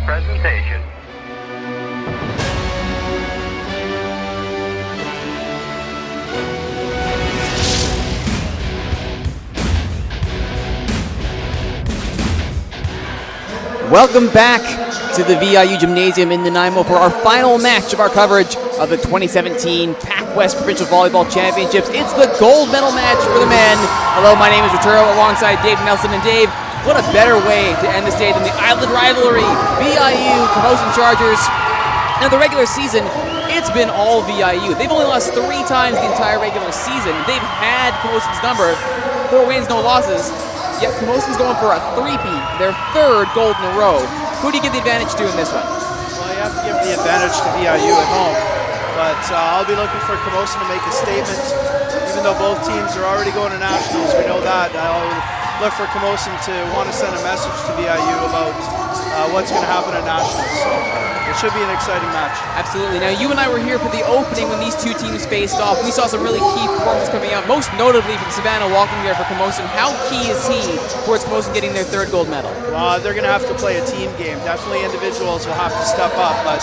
presentation. Welcome back to the VIU Gymnasium in Nanaimo for our final match of our coverage of the 2017 PACWEST Provincial Volleyball Championships. It's the gold medal match for the men. Hello, my name is Roturo alongside Dave Nelson. And Dave, what a better way to end this day than the Island rivalry, VIU, Camosun Chargers. Now, the regular season, it's been all VIU. They've only lost 3 times the entire regular season. They've had Camosun's number, 4 wins, no losses. Yet Camosun's going for a three-peat, their 3rd gold in a row. Who do you give the advantage to in this one? Well, you have to give the advantage to VIU at home. But I'll be looking for Camosun to make a statement. Even though both teams are already going to nationals, we know that. I'll look for Camosun to want to send a message to VIU about what's going to happen at nationals. So it should be an exciting match. Absolutely. Now, you and I were here for the opening when these two teams faced off. We saw some really key performances coming out, most notably from Savannah walking there for Camosun. How key is he towards Camosun getting their 3rd gold medal? Well, they're going to have to play a team game. Definitely individuals will have to step up, but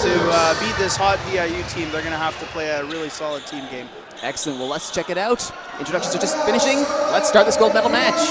to beat this hot VIU team, they're going to have to play a really solid team game. Excellent. Well, let's check it out. Introductions are just finishing. Let's start this gold medal match.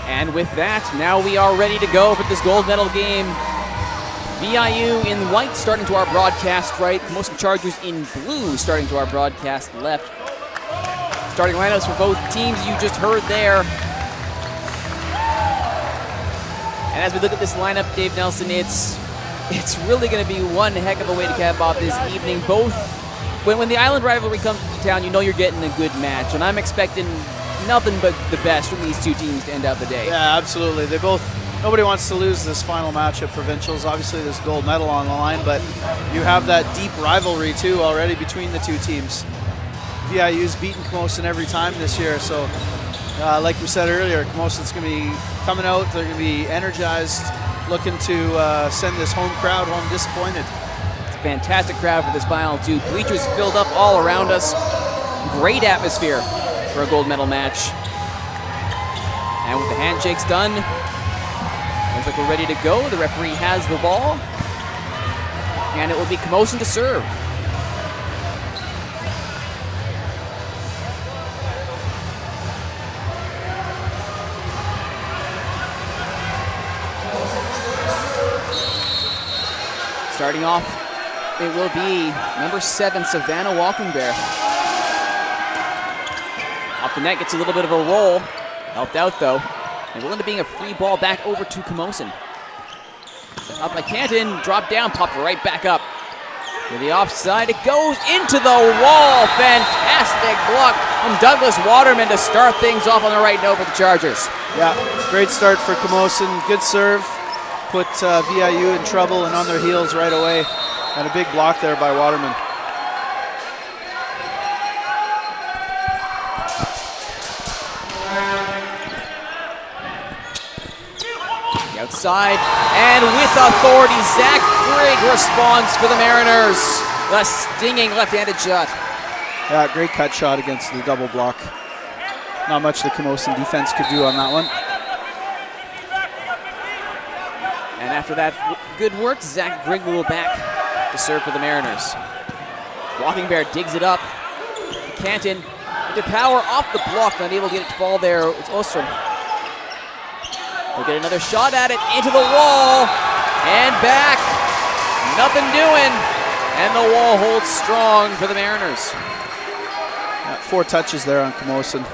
And with that, now we are ready to go for this gold medal game. VIU in white starting to our broadcast right. Camosun Chargers in blue starting to our broadcast left. Starting lineups for both teams you just heard there. And as we look at this lineup, Dave Nelson, it's really going to be one heck of a way to cap off this evening. Both, when the Island rivalry comes to town, you know you're getting a good match. And I'm expecting nothing but the best from these two teams to end out the day. Yeah, absolutely. Nobody wants to lose this final match at Provincials. Obviously, there's gold medal on the line, but you have that deep rivalry, too, already between the two teams. VIU's beaten Camosun every time this year, so like we said earlier, Camosun's going to be coming out. They're going to be energized, looking to send this home crowd home disappointed. It's a fantastic crowd for this final, too. Bleachers filled up all around us. Great atmosphere for a gold medal match. And with the handshakes done, looks like we're ready to go. The referee has the ball. And it will be Camosun to serve. Starting off, it will be number 7, Savannah Walking Bear. Off the net, gets a little bit of a roll. Helped out, though. And will end up being a free ball back over to Camosun. Up by Canton, dropped down, popped right back up. To the offside, it goes into the wall. Fantastic block from Douglas Waterman to start things off on the right note for the Chargers. Yeah, great start for Camosun. Good serve. Put VIU in trouble and on their heels right away. And a big block there by Waterman. Outside, and with authority, Zach Grigg responds for the Mariners. A stinging left-handed shot. Yeah, great cut shot against the double block. Not much the Camosun defense could do on that one. And after that good work, Zach Grigg will back to serve for the Mariners. Walking Bear digs it up. Canton into power off the block, not able to get it to fall there. It's Ostrom. We'll get another shot at it, into the wall, and back. Nothing doing, and the wall holds strong for the Mariners. 4 touches there on Camosun.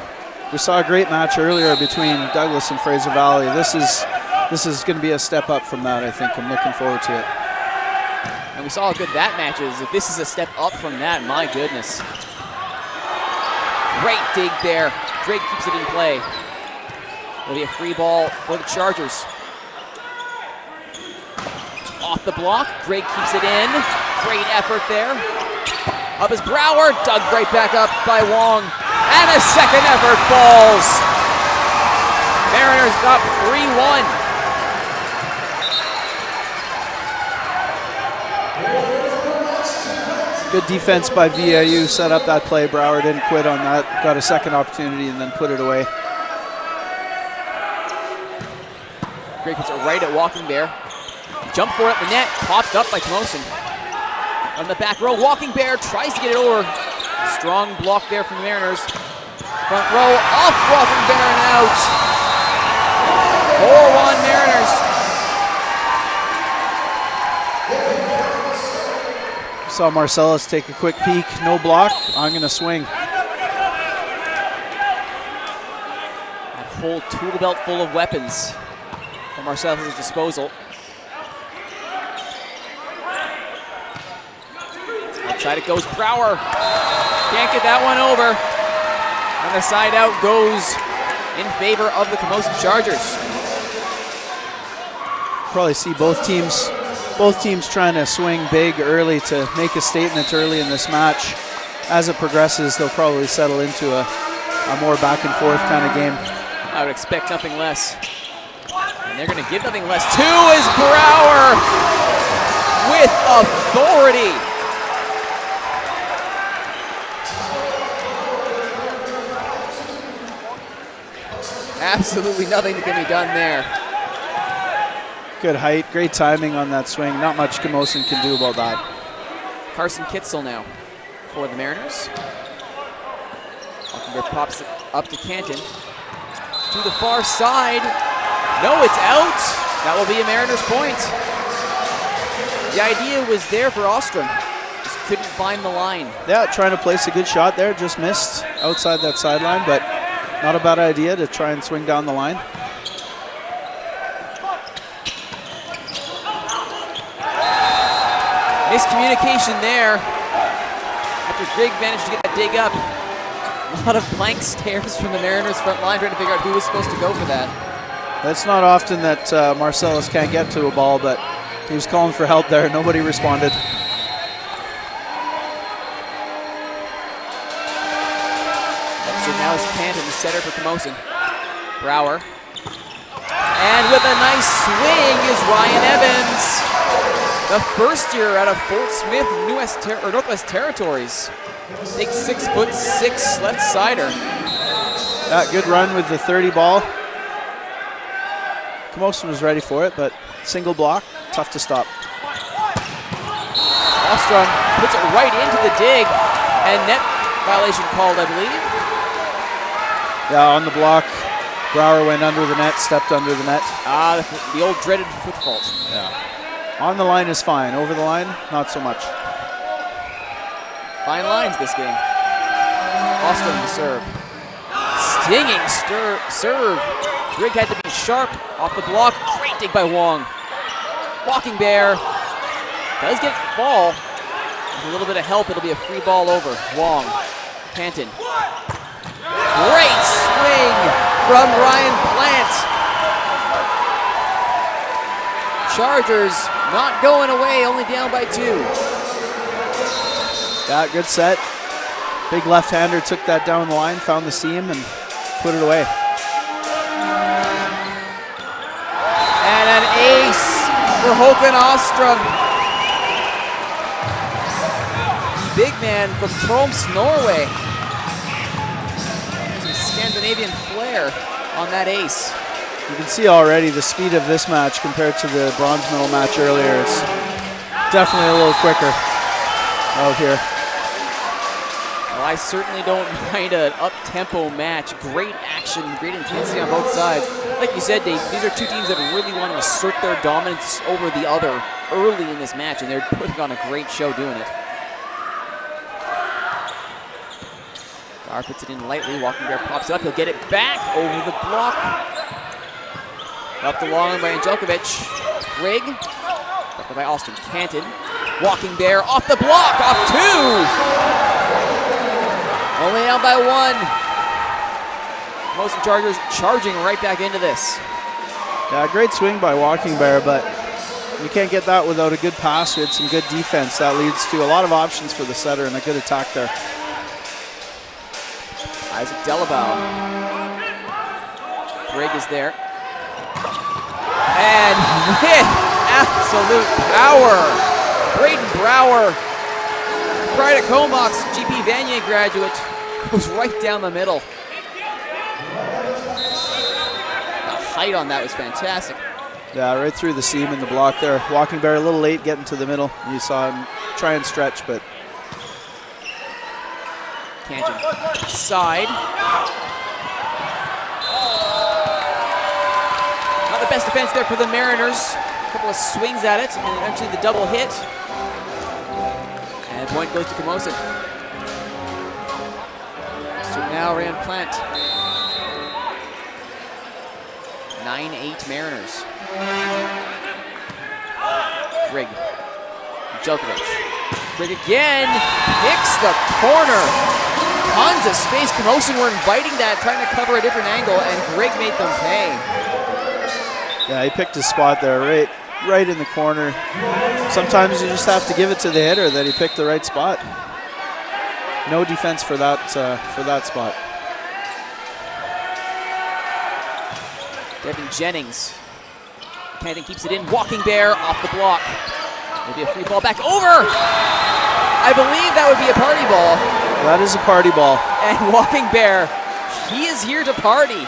We saw a great match earlier between Douglas and Fraser Valley. This is going to be a step up from that, I think. I'm looking forward to it. And we saw how good that match is. If this is a step up from that, my goodness. Great dig there. Drake keeps it in play. It'll be a free ball for the Chargers. Off the block, Drake keeps it in. Great effort there. Up is Brower, dug right back up by Wong. And a second effort falls. Mariners up 3-1. Good defense by VIU, set up that play. Brower didn't quit on that. Got a second opportunity and then put it away. Drake puts it right at Walking Bear. Jump for it, the net, popped up by Camosun. On the back row, Walking Bear tries to get it over. Strong block there from the Mariners. Front row, off Walking Bear and out. 4-1 Mariners. Saw Marcellus take a quick peek, no block. I'm going to swing. That whole tool belt full of weapons at Marcellus' disposal. Outside it goes, Brower. Can't get that one over. And the side out goes in favor of the Camosun Chargers. Probably see both teams trying to swing big early to make a statement early in this match. As it progresses, they'll probably settle into a more back and forth kind of game. I would expect nothing less. And they're going to give nothing less. 2 is Brower with authority. Absolutely nothing that can be done there. Good height, great timing on that swing. Not much Camosun can do about that. Carson Kitzel now for the Mariners. Walkenberg pops it up to Canton. To the far side. No, it's out. That will be a Mariners point. The idea was there for Ostrom. Just couldn't find the line. Yeah, trying to place a good shot there. Just missed outside that sideline, but not a bad idea to try and swing down the line. Miscommunication there. After Greg managed to get that dig up. A lot of blank stares from the Mariners front line trying to figure out who was supposed to go for that. It's not often that Marcellus can't get to a ball, but he was calling for help there. Nobody responded. So now it's Canton, the setter for Camosun. Brower. And with a nice swing is Ryan Evans. The first year out of Fort Smith, Northwest Territories. Big 6'6" left sider. Good run with the 30 ball. Camosun was ready for it, but single block, tough to stop. Ostrom puts it right into the dig, and net violation called, I believe. Yeah, on the block. Brower went under the net, stepped under the net. The old dreaded foot fault. Yeah. On the line is fine. Over the line, not so much. Fine lines this game. Ostrom to serve. Stinging serve. Grigg had to be sharp off the block. Great dig by Wong. Walking Bear does get the ball. With a little bit of help, it'll be a free ball over. Wong. Canton. Great swing from Ryan Plant. Chargers not going away, only down by 2. Yeah, good set. Big left-hander took that down the line, found the seam, and put it away. And an ace for Håkon Ostrom. Big man from Troms, Norway. Some Scandinavian flair on that ace. You can see already the speed of this match compared to the bronze medal match earlier. It's definitely a little quicker out here. Well, I certainly don't mind an up-tempo match. Great action, great intensity on both sides. Like you said, Dave, these are two teams that really want to assert their dominance over the other early in this match, and they're putting on a great show doing it. Gar puts it in lightly. Walking Bear pops it up. He'll get it back over the block. Up the long by Angelkovic. Grigg. Up by Austin. Canton. Walking Bear off the block. Off two. Only down by one. Camosun Chargers charging right back into this. Yeah, great swing by Walking Bear, but you can't get that without a good pass. We had some good defense. That leads to a lot of options for the setter and a good attack there. Isaac Delabau. Grigg is there. And with absolute power, Braden Brower, Pride of Comox, GP Vanier graduate, goes right down the middle. The height on that was fantastic. Yeah, right through the seam in the block there. Walking Bear a little late getting to the middle. You saw him try and stretch, but Canton side. Not the best defense there for the Mariners. A couple of swings at it, and eventually the double hit. And point goes to Camosun. So now Rand Plant. 9-8 Mariners. Grigg. Djokovic. Grigg again. Picks the corner. Tons of space. Camosun were inviting that, trying to cover a different angle, and Grigg made them pay. yeah, he picked his spot there, right in the corner. Sometimes you just have to give it to the hitter that he picked the right spot. No defense for that spot. Devin Jennings. Canton keeps it in. Walking Bear off the block. Maybe a free ball back over. I believe that would be a party ball. That is a party ball. And Walking Bear, he is here to party.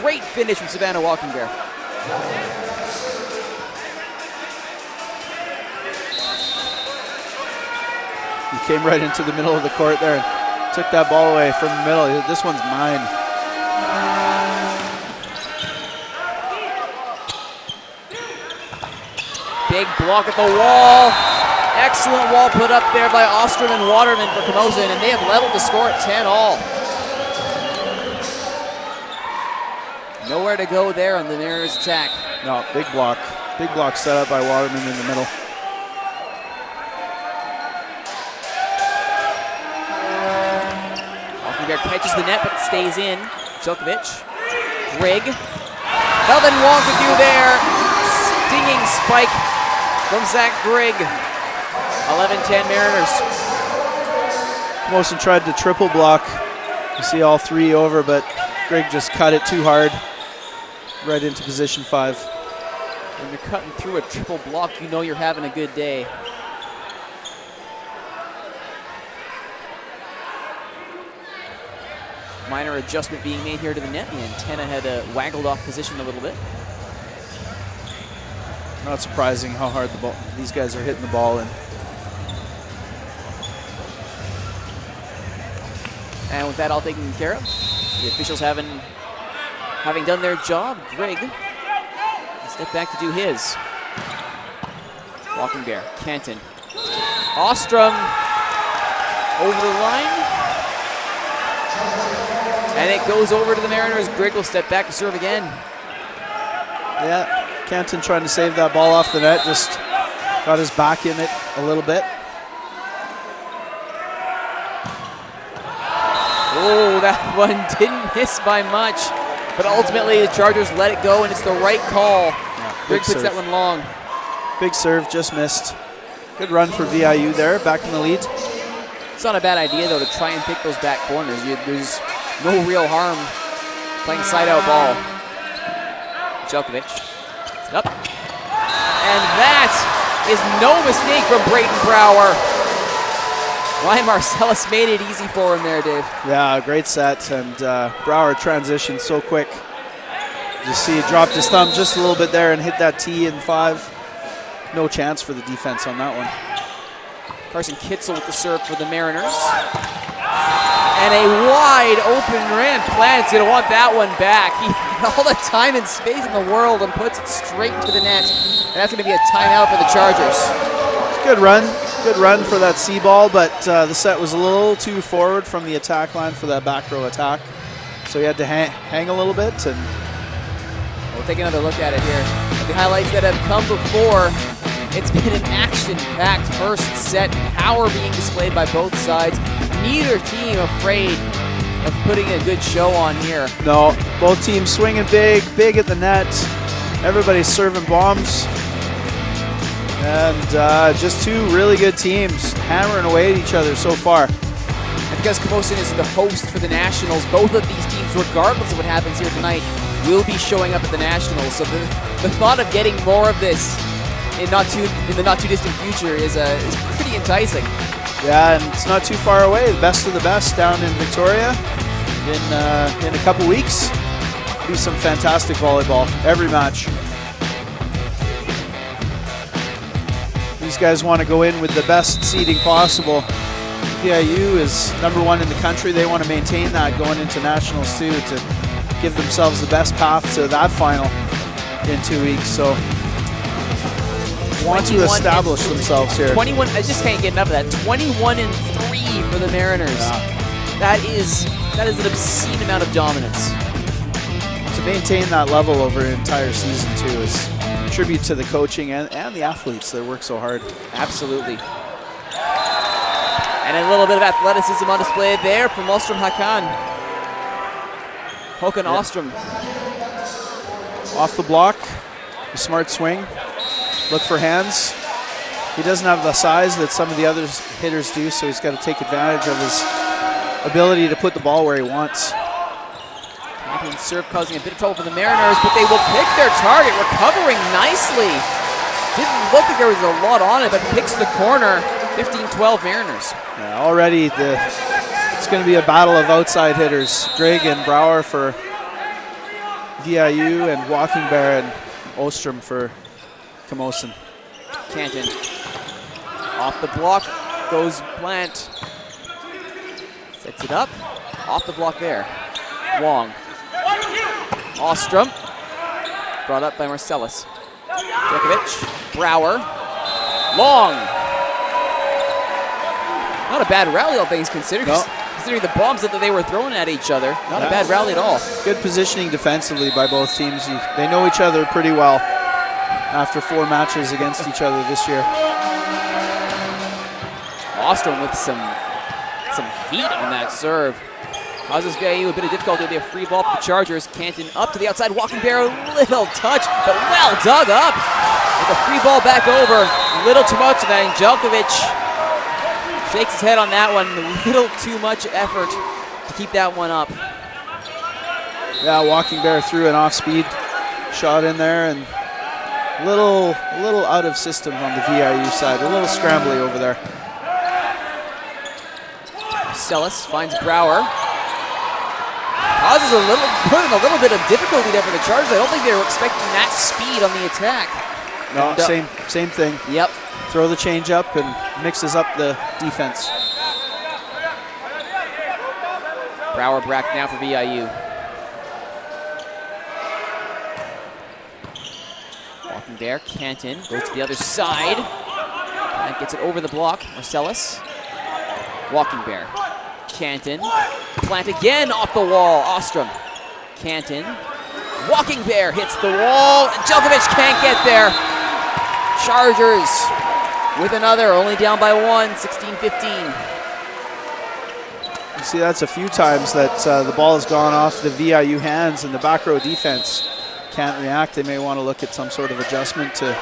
Great finish from Savannah Walking Bear. He came right into the middle of the court there and took that ball away from the middle. This one's mine. Big block at the wall. Excellent wall put up there by Ostrom and Waterman for Camosun, and they have leveled the score at 10-all. Nowhere to go there on the Mariners' attack. No, big block. Big block set up by Waterman in the middle. Walking Bear catches the net, but it stays in. Djokovic. Grigg. Nothing wrong to do there. Stinging spike from Zach Grigg. 11-10 Mariners. Camosun tried to triple block. You see all three over, but Grigg just cut it too hard. Right into position 5. When you're cutting through a triple block, you know you're having a good day. Minor adjustment being made here to the net. The antenna had waggled off position a little bit. Not surprising how hard these guys are hitting the ball in. And with that all taken care of, the officials having done their job, Grigg step back to do his. Walking Bear, Canton. Ostrom over the line. And it goes over to the Mariners. Grigg will step back to serve again. Yeah, Canton trying to save that ball off the net, just got his back in it a little bit. Oh, that one didn't miss by much. But ultimately, the Chargers let it go, and it's the right call. Yeah, Grigg puts that one long. Big serve, just missed. Good run for VIU there, back in the lead. It's not a bad idea, though, to try and pick those back corners. There's no real harm playing side-out ball. Djokovic. Up. And that is no mistake from Braden Brower. Ryan Marcellus made it easy for him there, Dave. Yeah, great set, and Brower transitioned so quick. You see he dropped his thumb just a little bit there and hit that tee in 5. no chance for the defense on that one. Carson Kitzel with the serve for the Mariners. And a wide open rim. Plant's going to want that one back. He had all the time and space in the world and puts it straight into the net. And that's going to be a timeout for the Chargers. Good run for that C ball, but the set was a little too forward from the attack line for that back row attack. So he had to hang a little bit. And we'll take another look at it here. The highlights that have come before. It's been an action-packed first set, power being displayed by both sides. Neither team afraid of putting a good show on here. No, both teams swinging big at the net. Everybody's serving bombs. And just two really good teams hammering away at each other so far. And because Camosun is the host for the Nationals, both of these teams, regardless of what happens here tonight, will be showing up at the Nationals. So the thought of getting more of this in the not too distant future is pretty enticing. Yeah, and it's not too far away. The best of the best down in Victoria in a couple weeks. Be some fantastic volleyball every match. These guys want to go in with the best seeding possible. VIU is #1 in the country. They want to maintain that going into nationals too, to give themselves the best path to that final in 2 weeks. So want to establish themselves here. 21, I just can't get enough of that. 21-3 for the Mariners. Yeah. That is an obscene amount of dominance. To maintain that level over an entire season too is a tribute to the coaching and the athletes that work so hard. Absolutely. And a little bit of athleticism on display there from Ostrom Hakan. Håkan Ostrom. Off the block, a smart swing. Look for hands. He doesn't have the size that some of the other hitters do, so he's got to take advantage of his ability to put the ball where he wants. Campion's serve causing a bit of trouble for the Mariners, but they will pick their target, recovering nicely. Didn't look like there was a lot on it, but picks the corner. 15-12 Mariners. Yeah, already it's going to be a battle of outside hitters. Greg and Brower for VIU and Walking Bear and Ostrom for Camosun. Canton. Off the block goes Plant. Sets it up. Off the block there. Wong. Ostrom. Brought up by Marcellus. Djokovic. Brower. Long. Not a bad rally, all things considered. No. Considering the bombs that they were throwing at each other. Not a bad rally at all. Good positioning defensively by both teams. They know each other pretty well after 4 matches against each other this year. Ostrom with some heat on that serve. Causes VIU a bit of difficulty. They have free ball for the Chargers. Canton up to the outside. Walking Bear, a little touch, but well dug up. With a free ball back over. A little too much, and then Djokovic shakes his head on that one. A little too much effort to keep that one up. Yeah, Walking Bear threw an off-speed shot in there, and a little out of system on the VIU side. A little scrambly over there. Marcellus finds Brower. Causes putting a little bit of difficulty there for the Chargers. I don't think they were expecting that speed on the attack. No, and, same thing. Yep. Throw the change up and mixes up the defense. Brower back now for VIU. Walking Bear, Canton goes to the other side. And gets it over the block. Marcellus. Walking Bear. Canton. Plant again off the wall. Ostrom. Canton. Walking Bear hits the wall. And Djokovic can't get there. Chargers with another, only down by 1, 16-15. You see, that's a few times that the ball has gone off the VIU hands and the back row defense can't react. They may want to look at some sort of adjustment to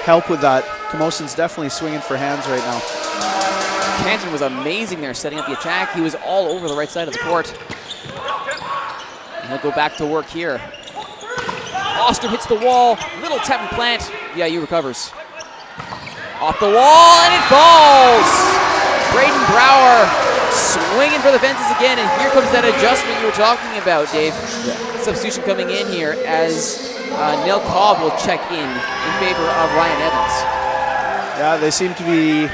help with that. Camosun's definitely swinging for hands right now. Canton was amazing there setting up the attack. He was all over the right side of the court. And he'll go back to work here. Ostrom hits the wall. Little tap and Plant. VIU recovers. Off the wall, and it falls! Braden Brower swinging for the fences again, and here comes that adjustment you were talking about, Dave. Substitution coming in here as Nell Cobb will check in favor of Ryan Evans. Yeah, they seem to be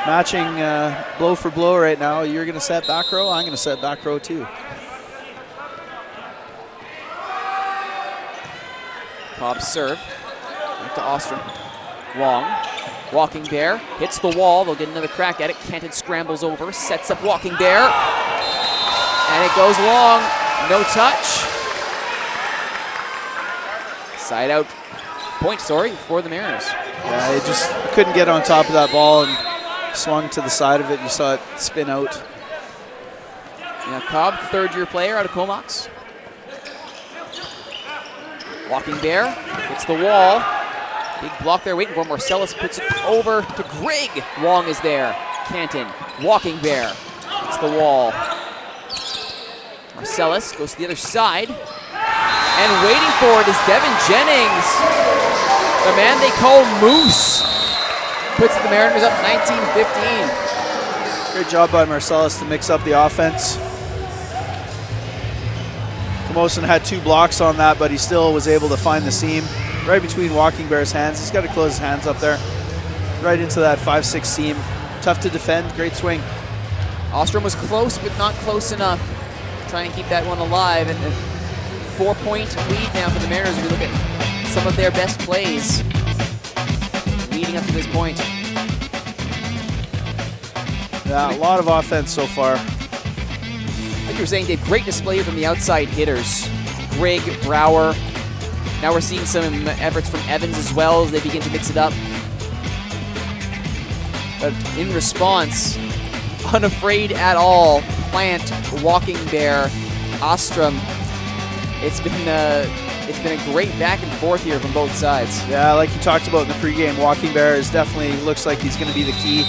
matching blow for blow right now. You're going to set back row, I'm going to set back row too. Cobb's serve, back to Ostrom. Wong, Walking Bear, hits the wall. They'll get another crack at it. Canton scrambles over, sets up Walking Bear. And it goes long, no touch. Side out point, for the Mariners. Yeah, he just couldn't get on top of that ball and swung to the side of it. You saw it spin out. Yeah, Cobb, third-year player out of Comox. Walking Bear, hits the wall. Big block there waiting for him. Marcellus puts it over to Grigg. Wong is there. Canton, Walking Bear, hits the wall. Marcellus goes to the other side. And waiting for it is Devin Jennings. The man they call Moose. Puts the Mariners up 19-15. Great job by Marcellus to mix up the offense. Camosun had 2 blocks on that, but he still was able to find the seam right between Walking Bear's hands. He's got to close his hands up there. Right into that 5-6 seam. Tough to defend, great swing. Ostrom was close, but not close enough. Trying to keep that one alive. And a 4-point lead now for the Mariners. If you look at some of their best plays leading up to this point. Yeah, a lot of offense so far. Like you were saying, Dave, great display from the outside hitters. Grigg, Brower. Now we're seeing some efforts from Evans as well as they begin to mix it up. But in response, unafraid at all, Plant, Walking Bear, Ostrom. It's been a great back and forth here from both sides. Yeah, like you talked about in the pregame, Walking Bear definitely looks like he's going to be the key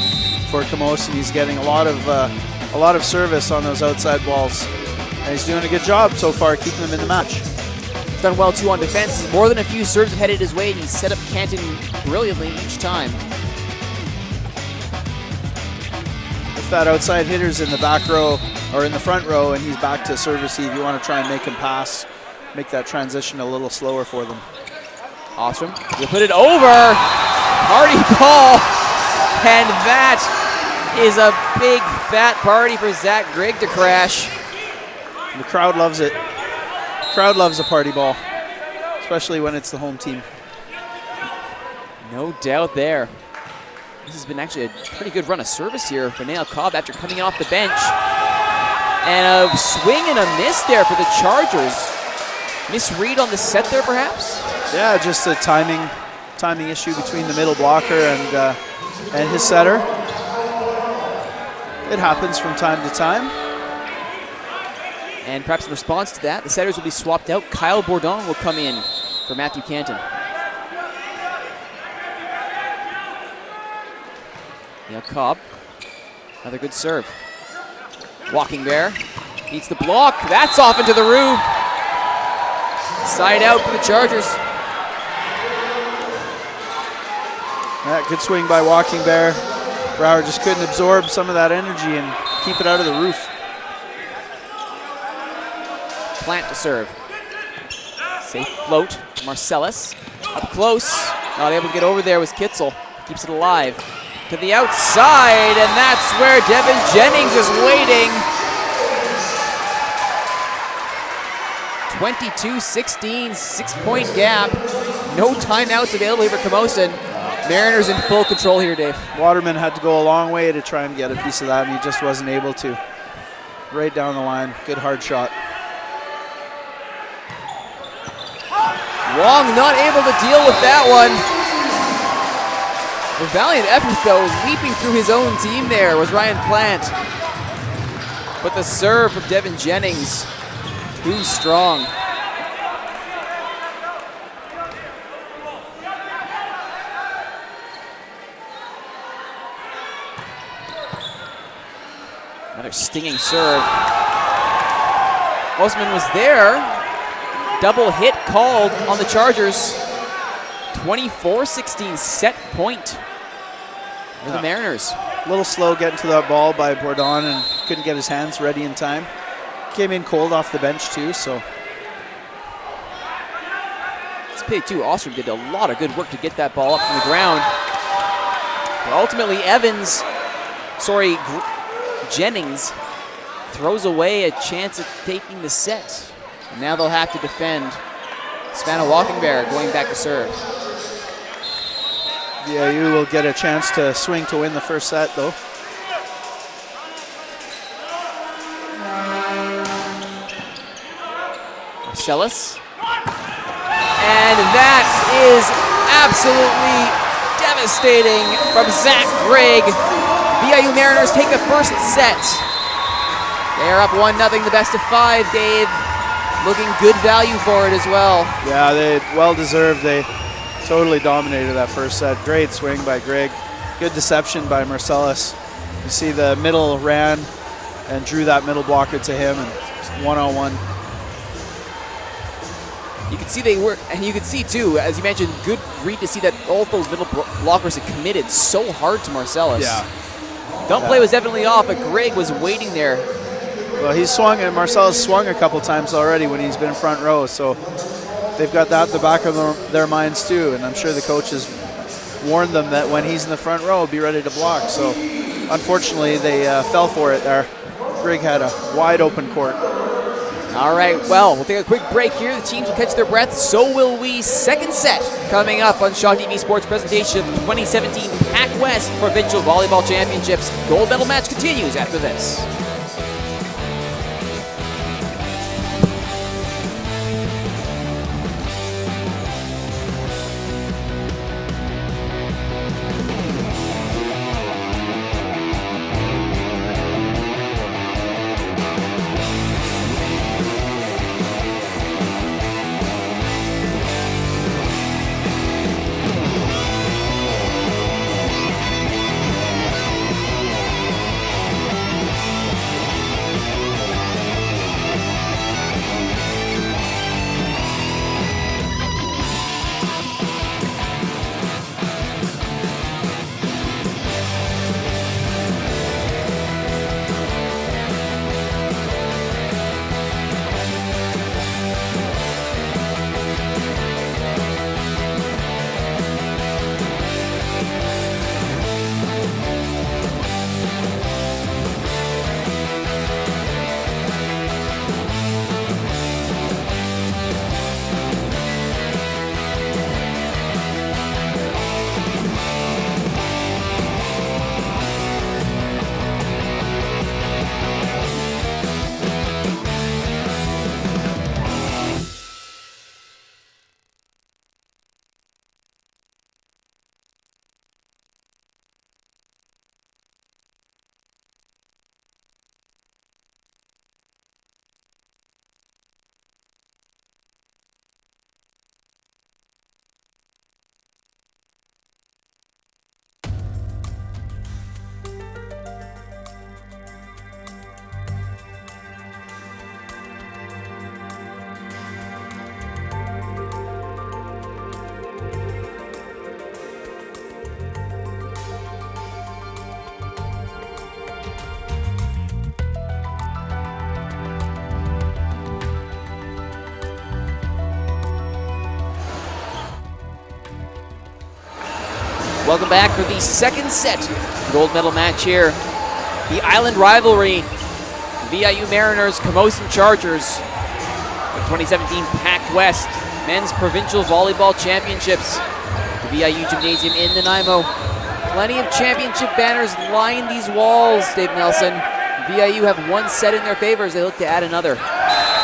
for Camosun. He's getting a lot of service on those outside balls, and he's doing a good job so far keeping them in the match. He's done well too on defense. More than a few serves have headed his way, and he's set up Canton brilliantly each time. If that outside hitter's in the back row or in the front row and he's back to serve receive, you want to try and make him pass, make that transition a little slower for them. Ostrom, you put it over. Party ball, and that is a big fat party for Zach Grigg to crash. And the crowd loves it. The crowd loves a party ball, especially when it's the home team. No doubt there. This has been actually a pretty good run of service here for Nell Cobb after coming off the bench. And a swing and a miss there for the Chargers. Misread on the set there, perhaps? Yeah, just a timing issue between the middle blocker and his setter. It happens from time to time. And perhaps in response to that, the setters will be swapped out. Kyle Bourdon will come in for Matthew Canton. Nell Cobb, another good serve. Walking Bear, beats the block. That's off into the roof. Side out for the Chargers. Yeah, good swing by Walking Bear. Brower just couldn't absorb some of that energy and keep it out of the roof. Plant to serve. Safe float. Marcellus up close. Not able to get over there was Kitzel. Keeps it alive. To the outside, and that's where Devin Jennings is waiting. 22-16, 6-point gap. No timeouts available here for Camosun. Mariners in full control here, Dave. Waterman had to go a long way to try and get a piece of that, and he just wasn't able to. Right down the line, good hard shot. Wong not able to deal with that one. The valiant effort, though, leaping through his own team there was Ryan Plant. But the serve from Devin Jennings, too strong. Another stinging serve. Osman was there. Double hit called on the Chargers. 24-16 set point for the Mariners. A little slow getting to that ball by Bourdon, and couldn't get his hands ready in time. Came in cold off the bench too, so. This play too, Ostrom did a lot of good work to get that ball up from the ground. But ultimately Jennings throws away a chance at taking the set. And now they'll have to defend. Savannah Walkenberg going back to serve. VIU will get a chance to swing to win the first set though. Marcellus. And that is absolutely devastating from Zach Grigg. VIU Mariners take the first set. They are up 1-0, the best of 5, Dave. Looking good value for it as well. Yeah, they well deserved. They totally dominated that first set. Great swing by Grigg. Good deception by Marcellus. You see the middle ran and drew that middle blocker to him, and one-on-one. You can see they were, and you can see too, as you mentioned, good read to see that all of those middle blockers had committed so hard to Marcellus. Yeah. Dump play was definitely off, but Grigg was waiting there. Well, he's swung, and Marcellus swung a couple times already when he's been front row, so they've got that at the back of their minds too, and I'm sure the coaches warned them that when he's in the front row, be ready to block. So unfortunately, they fell for it there. Grigg had a wide open court. All right, well, we'll take a quick break here. The teams will catch their breath. So will we. Second set coming up on Shaw TV Sports presentation of the 2017 PACWEST Provincial Volleyball Championships. Gold medal match continues after this. Welcome back for the second set gold medal match here. The Island rivalry, VIU Mariners, Camosun Chargers, the 2017 PACWEST Men's Provincial Volleyball Championships, the VIU Gymnasium in Nanaimo. Plenty of championship banners line these walls, Dave Nelson. VIU have one set in their favor as they look to add another.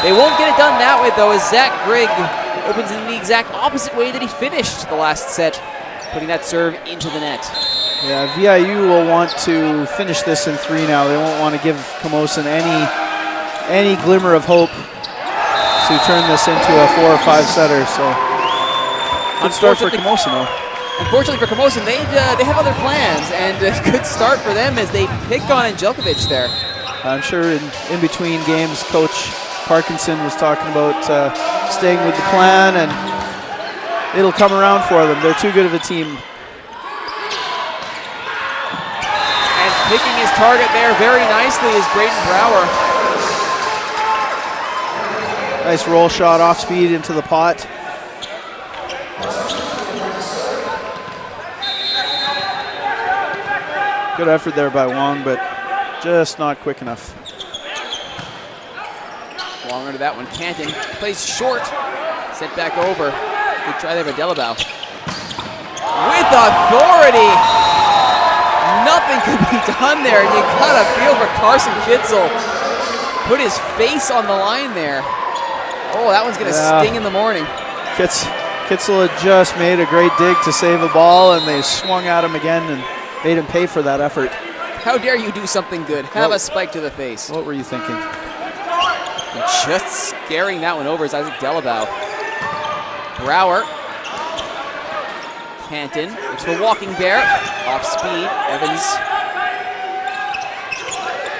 They won't get it done that way though, as Zach Grigg opens in the exact opposite way that he finished the last set, putting that serve into the net. Yeah, VIU will want to finish this in 3 now. They won't want to give Camosun any glimmer of hope to turn this into a 4 or 5 setter. So good start for Camosun though. Unfortunately for Camosun, they have other plans, and a good start for them as they pick on Angelkovic there. I'm sure in between games, Coach Parkinson was talking about staying with the plan, and it'll come around for them. They're too good of a team. And Picking his target there very nicely is Braden Brower. Nice roll shot off speed into the pot. Good effort there by Wong, but just not quick enough. Wong under that one. Canton plays short. Sent back over. Good try there by Delabau. With authority. Nothing could be done there. You gotta feel for Carson Kitzel. Put his face on the line there. Oh, that one's gonna sting in the morning. Kitzel had just made a great dig to save a ball, and they swung at him again and made him pay for that effort. How dare you do something good? Have a spike to the face. What were you thinking? And just scaring that one over is Isaac Delabau. Brower. Canton. It's the walking bear. Off speed. Evans.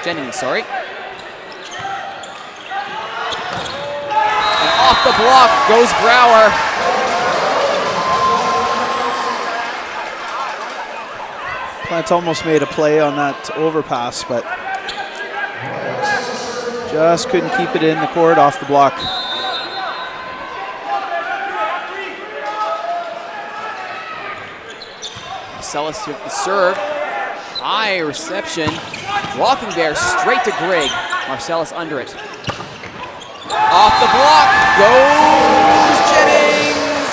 Jennings, sorry. And off the block goes Brower. Plants almost made a play on that overpass, but just couldn't keep it in the court off the block. Marcellus with the serve. High reception. Walking bear straight to Greg. Marcellus under it. Off the block goes Jennings.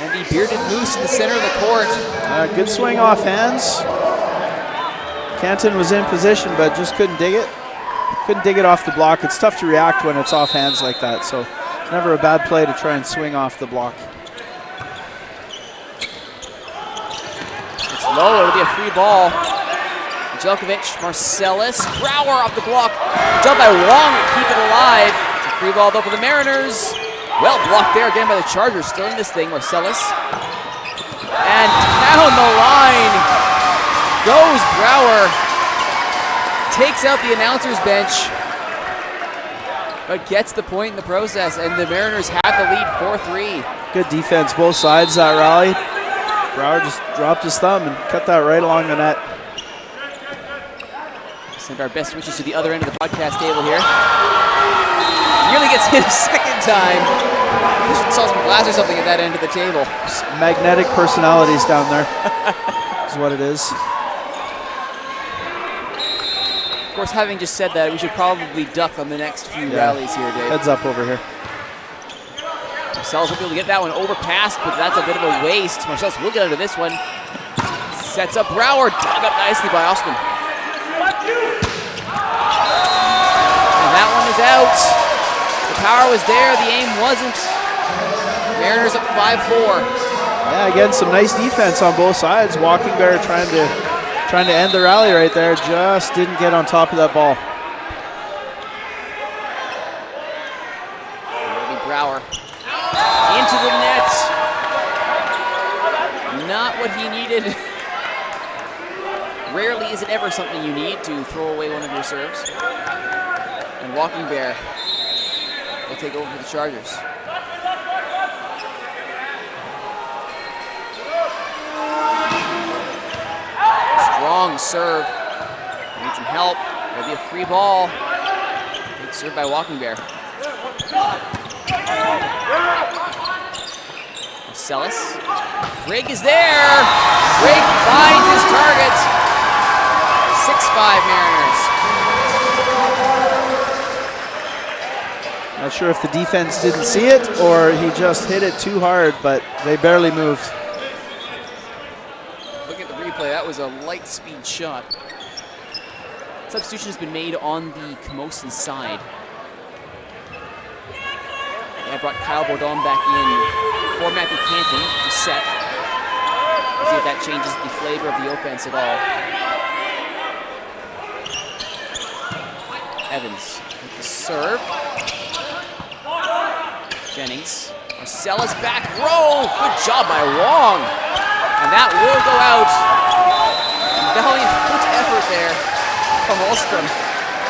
And the bearded moose in the center of the court. Good swing off hands. Canton was in position, but just couldn't dig it. Couldn't dig it off the block. It's tough to react when it's off hands like that, so it's never a bad play to try and swing off the block. It's low, it'll be a free ball. Djokovic, Marcellus, Brower off the block. Jumped by Wong to keep it alive. It's a free ball though for the Mariners. Well blocked there again by the Chargers. Still in this thing, Marcellus. And down the line goes Brower. Takes out the announcer's bench, but gets the point in the process, and the Mariners have the lead 4-3. Good defense both sides that rally. Brower just dropped his thumb and cut that right along the net. Send our best wishes to the other end of the broadcast table here. Nearly gets hit a second time. I just saw some glass or something at that end of the table. Just magnetic personalities down there is what it is. Of course, having just said that, we should probably duck on the next few rallies here, Dave. Heads up over here. Marcellus will be able to get that one overpassed, but that's a bit of a waste. Marcellus will get under this one. Sets up Brower, dug up nicely by Osman. And that one is out. The power was there, the aim wasn't. Mariners up 5-4. Yeah, again, some nice defense on both sides. Walking Bear trying to end the rally right there. Just didn't get on top of that ball. Brower into the net. Not what he needed. Rarely is it ever something you need to throw away one of your serves. And Walking Bear will take over for the Chargers. Strong serve. Need some help. There'll be a free ball. Good serve by Walking Bear. Marcellus. Greg is there. Greg finds his target. 6-5 Mariners. Not sure if the defense didn't see it or he just hit it too hard, but they barely moved. Look at the replay. That was a light speed shot. Substitution has been made on the Camosun side. I brought Kyle Bourdon back in for Matthew Canton to set. Let's see if that changes the flavor of the offense at all. Evans with the serve. Jennings. Marcellus back row. Good job by Wong. And that will go out. Valiant foot effort there from Holstrom.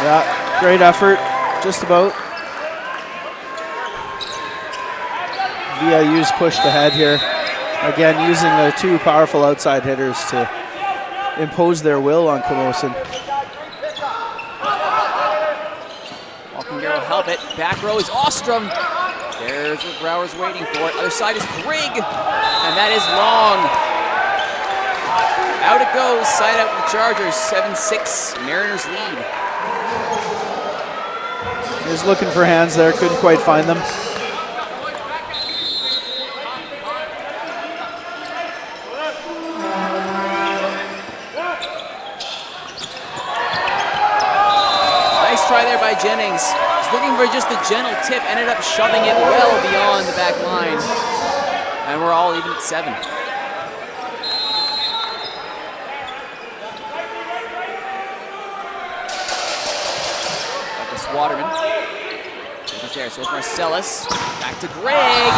Yeah, great effort. Just about. VIU's pushed ahead here. Again, using the two powerful outside hitters to impose their will on Camosun. Walking Bear will help it. Back row is Ostrom. There's what Brower's waiting for. Other side is Grigg, and that is long. Out it goes, side out for the Chargers, 7-6, Mariners lead. He was looking for hands there, couldn't quite find them. Nice try there by Jennings. He's looking for just a gentle tip, ended up shoving it well beyond the back line. And we're all even at 7. Waterman. He's there, so it's Marcellus. Back to Greg.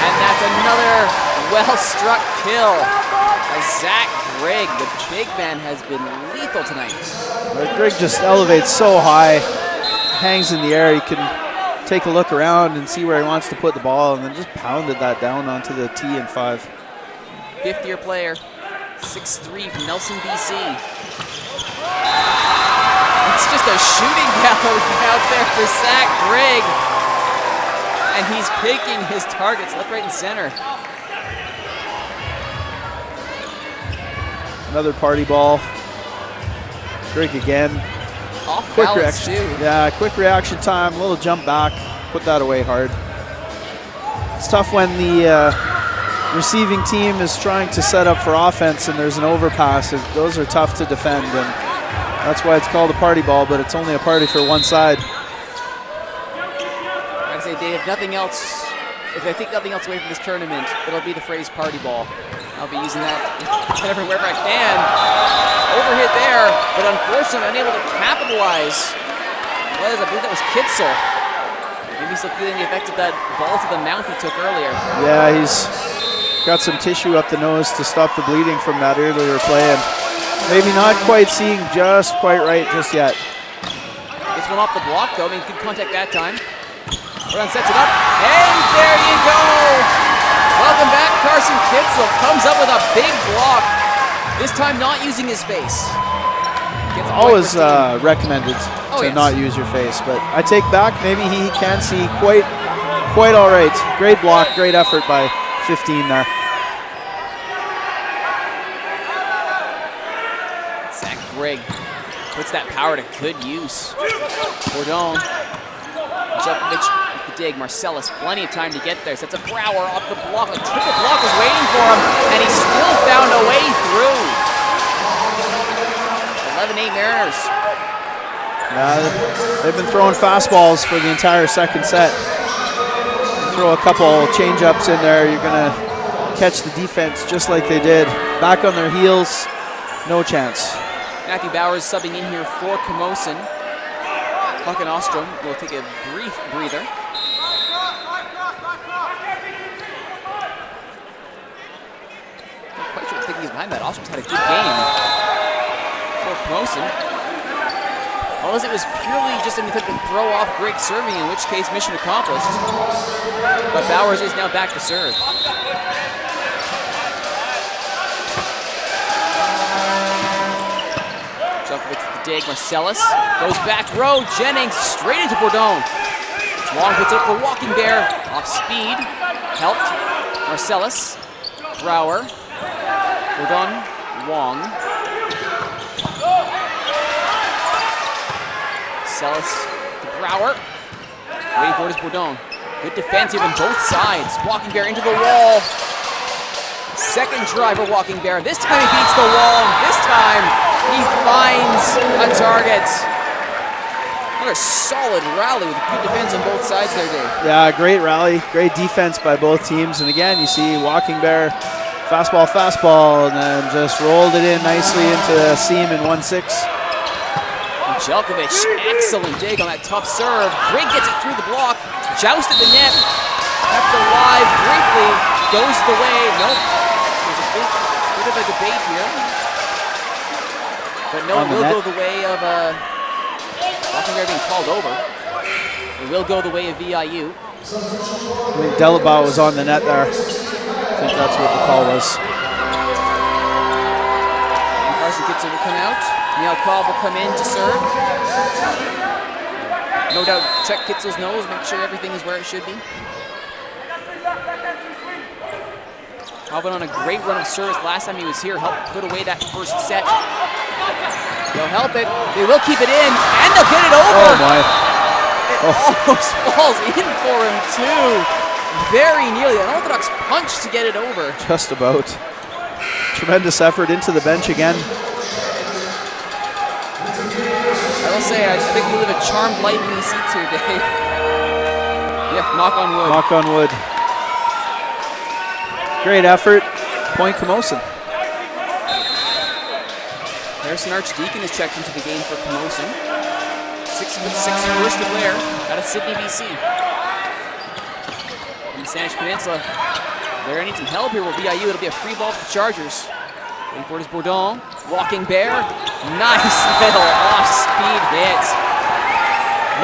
And that's another well-struck kill by Zach Greg. The big man has been lethal tonight. Greg just elevates so high, hangs in the air. He can take a look around and see where he wants to put the ball, and then just pounded that down onto the tee in 5. Fifth-year player, 6'3" from Nelson, BC. It's just a shooting gallery out there for Zach Grigg. And he's picking his targets left, right, and center. Another party ball. Grigg again. Off Quick balance, reaction. too. Yeah, quick reaction time, a little jump back, put that away hard. It's tough when the receiving team is trying to set up for offense and there's an overpass. Those are tough to defend, and that's why it's called a party ball, but it's only a party for one side. I say they have nothing else. If I take nothing else away from this tournament, it'll be the phrase party ball. I'll be using that everywhere I can. Overhit there, but unfortunately unable to capitalize. I believe that was Kitzel. Maybe still feeling the effect of that ball to the mouth he took earlier. Yeah, he's got some tissue up the nose to stop the bleeding from that earlier play, and maybe not quite seeing just quite right just yet. Gets one off the block though. I mean, good contact that time. Run sets it up, and there you go. Welcome back, Carson Kitzel comes up with a big block. This time not using his face. Always recommended to not use your face, but I take back, maybe he can see quite all right. Great block, great effort by 15 there. Zach Grigg puts that power to good use. Bourdon, Djokovic with the dig. Marcellus, plenty of time to get there. Sets a Brower off the block. A triple block was waiting for him, and he still found a way through. 11-8 Mariners. They've been throwing fastballs for the entire second set. Throw a couple change-ups in there, you're going to catch the defense just like they did. Back on their heels, no chance. Matthew Bowers subbing in here for Camosun. Puck and Ostrom will take a brief breather. Not quite sure what's thinking behind that. Ostrom's had a good game for Camosun. Unless it was purely just an attempt to throw off Greg serving, in which case mission accomplished. But Bowers is now back to serve. Djokovic with the dig. Marcellus goes back row. Jennings straight into Bourdon. Long puts it up for Walking Bear. Off speed. Helped. Marcellus. Brower. Bourdon. Wong. Marcellus to Brower. Waiting for it is Bourdon. Good defensive on both sides. Walking Bear into the wall. Second try for Walking Bear. This time he beats the wall. This time he finds a target. Another solid rally with good defense on both sides there, Dave. Yeah, great rally, great defense by both teams. And again, you see Walking Bear, fastball, and then just rolled it in nicely into the seam in 1-6. Djokovic, excellent dig on that tough serve. Grigg gets it through the block, jousted the net, kept alive briefly, goes the way. Nope, there's a bit of a debate here. But no, it will go the way of Walking Bear being called over. It will go the way of VIU. I think Delabau was on the net there. I think that's what the call was. Carson Kitzel will come out. Neil Cobb will come in to serve. No doubt check Kitzel's nose, make sure everything is where it should be. Cobb on a great run of service last time he was here, helped put away that first set. They'll help it. They will keep it in, and they'll get it over. Oh my. It almost falls in for him too. Very nearly. An Orthodox punch to get it over. Just about. Tremendous effort into the bench again. I will say, I think we live a charmed life in these seats here, Dave. Yeah, knock on wood. Knock on wood. Great effort. Point Camosun. Harrison Archdeacon is checked into the game for Camosun. 6'6" first player out of Sydney, BC. In the Saanich Peninsula, Bear needs some help here with VIU. It'll be a free ball for the Chargers. Waiting for it is Bourdon. Walking Bear. Nice little off-speed hit.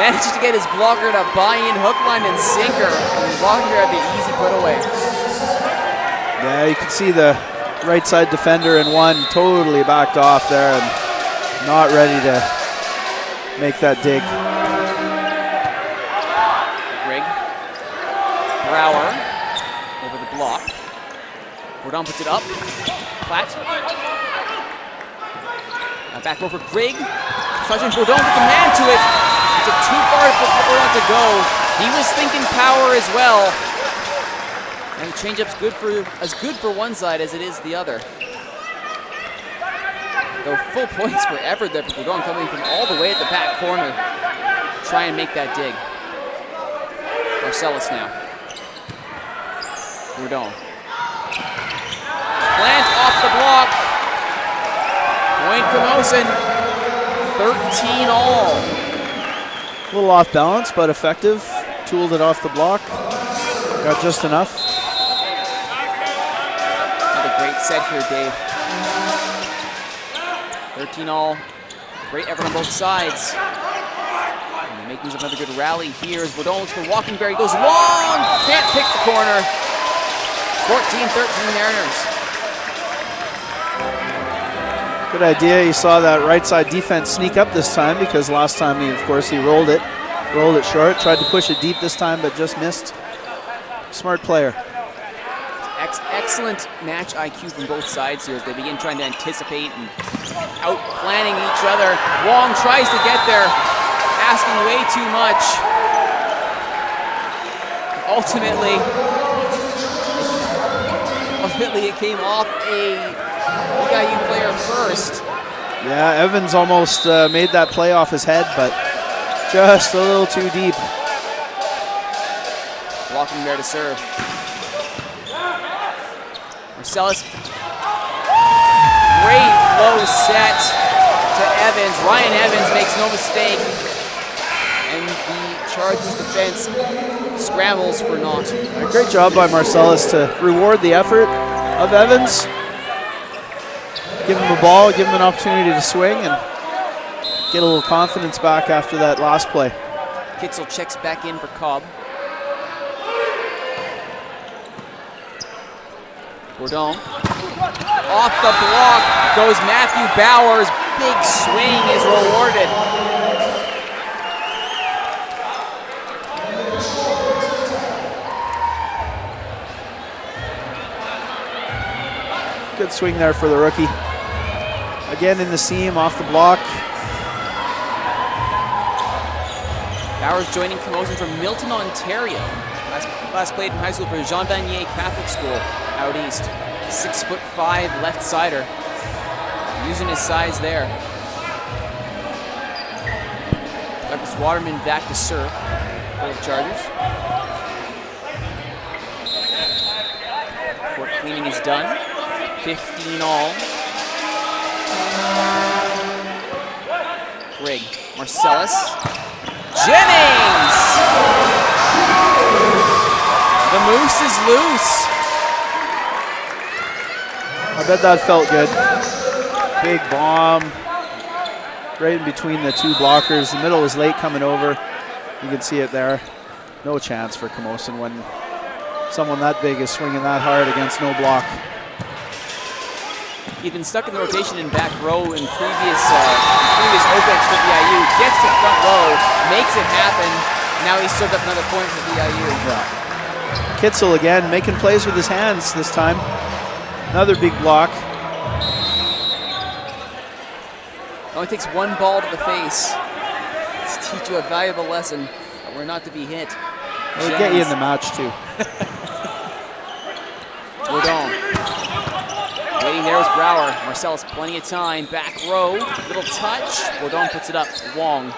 Manages to get his blocker to buy in hook, line, and sinker. And blocker had the easy put away. Yeah, you can see the right side defender in one totally backed off there and not ready to make that dig. Greg. Brower over the block. Bourdon puts it up. Platt. Back row for Greg. Sergeant Bourdon gets a man to it. It's too far for Bourdon to go. He was thinking power as well. And the changeup's as good for one side as it is the other. Though full points for effort there for Bourdon, coming from all the way at the back corner. Try and make that dig. Marcellus now. Bourdon. Plant off the block. Point Camosun. 13 all. A little off balance, but effective. Tooled it off the block. Got just enough. Great set here, Dave. 13 all. Great effort on both sides. And they make use of another good rally here as Bourdon looks for Walking Bear. He goes long. Can't pick the corner. 14-13 Mariners. Good idea. You saw that right side defense sneak up this time because last time he rolled it short. Tried to push it deep this time, but just missed. Smart player. Excellent match IQ from both sides here as they begin trying to anticipate and out-planning each other. Wong tries to get there, asking way too much. Ultimately, it came off a VIU player first. Yeah, Evans almost made that play off his head, but just a little too deep. Blocking there to serve. Marcellus, great low set to Evans. Ryan Evans makes no mistake. And the Chargers defense scrambles for naught. A great job by Marcellus to reward the effort of Evans. Give him a ball, give him an opportunity to swing, and get a little confidence back after that last play. Kitzel checks back in for Cobb. Bourdon. Off the block goes Matthew Bowers. Big swing is rewarded. Good swing there for the rookie. Again in the seam, off the block. Bowers joining Camosun from Milton, Ontario. Last played in high school for Jean Vanier Catholic School out east. 6'5" left sider. Using his size there. Douglas Waterman back to serve for the Chargers. Court cleaning is done. 15 all. Greg, Marcellus, Jennings! The moose is loose. I bet that felt good. Big bomb. Right in between the two blockers. The middle was late coming over. You can see it there. No chance for Camosun when someone that big is swinging that hard against no block. He'd been stuck in the rotation in back row in previous openings for VIU. Gets to front row, makes it happen. Now he's served up another point for VIU. Yeah. Kitzel again making plays with his hands this time. Another big block. Only takes one ball to the face. Let's teach you a valuable lesson that we're not to be hit. It'll get you in the match too. Bourdon. Waiting there is Brower. Marcellus plenty of time. Back row. Little touch. Bourdon puts it up. Wong.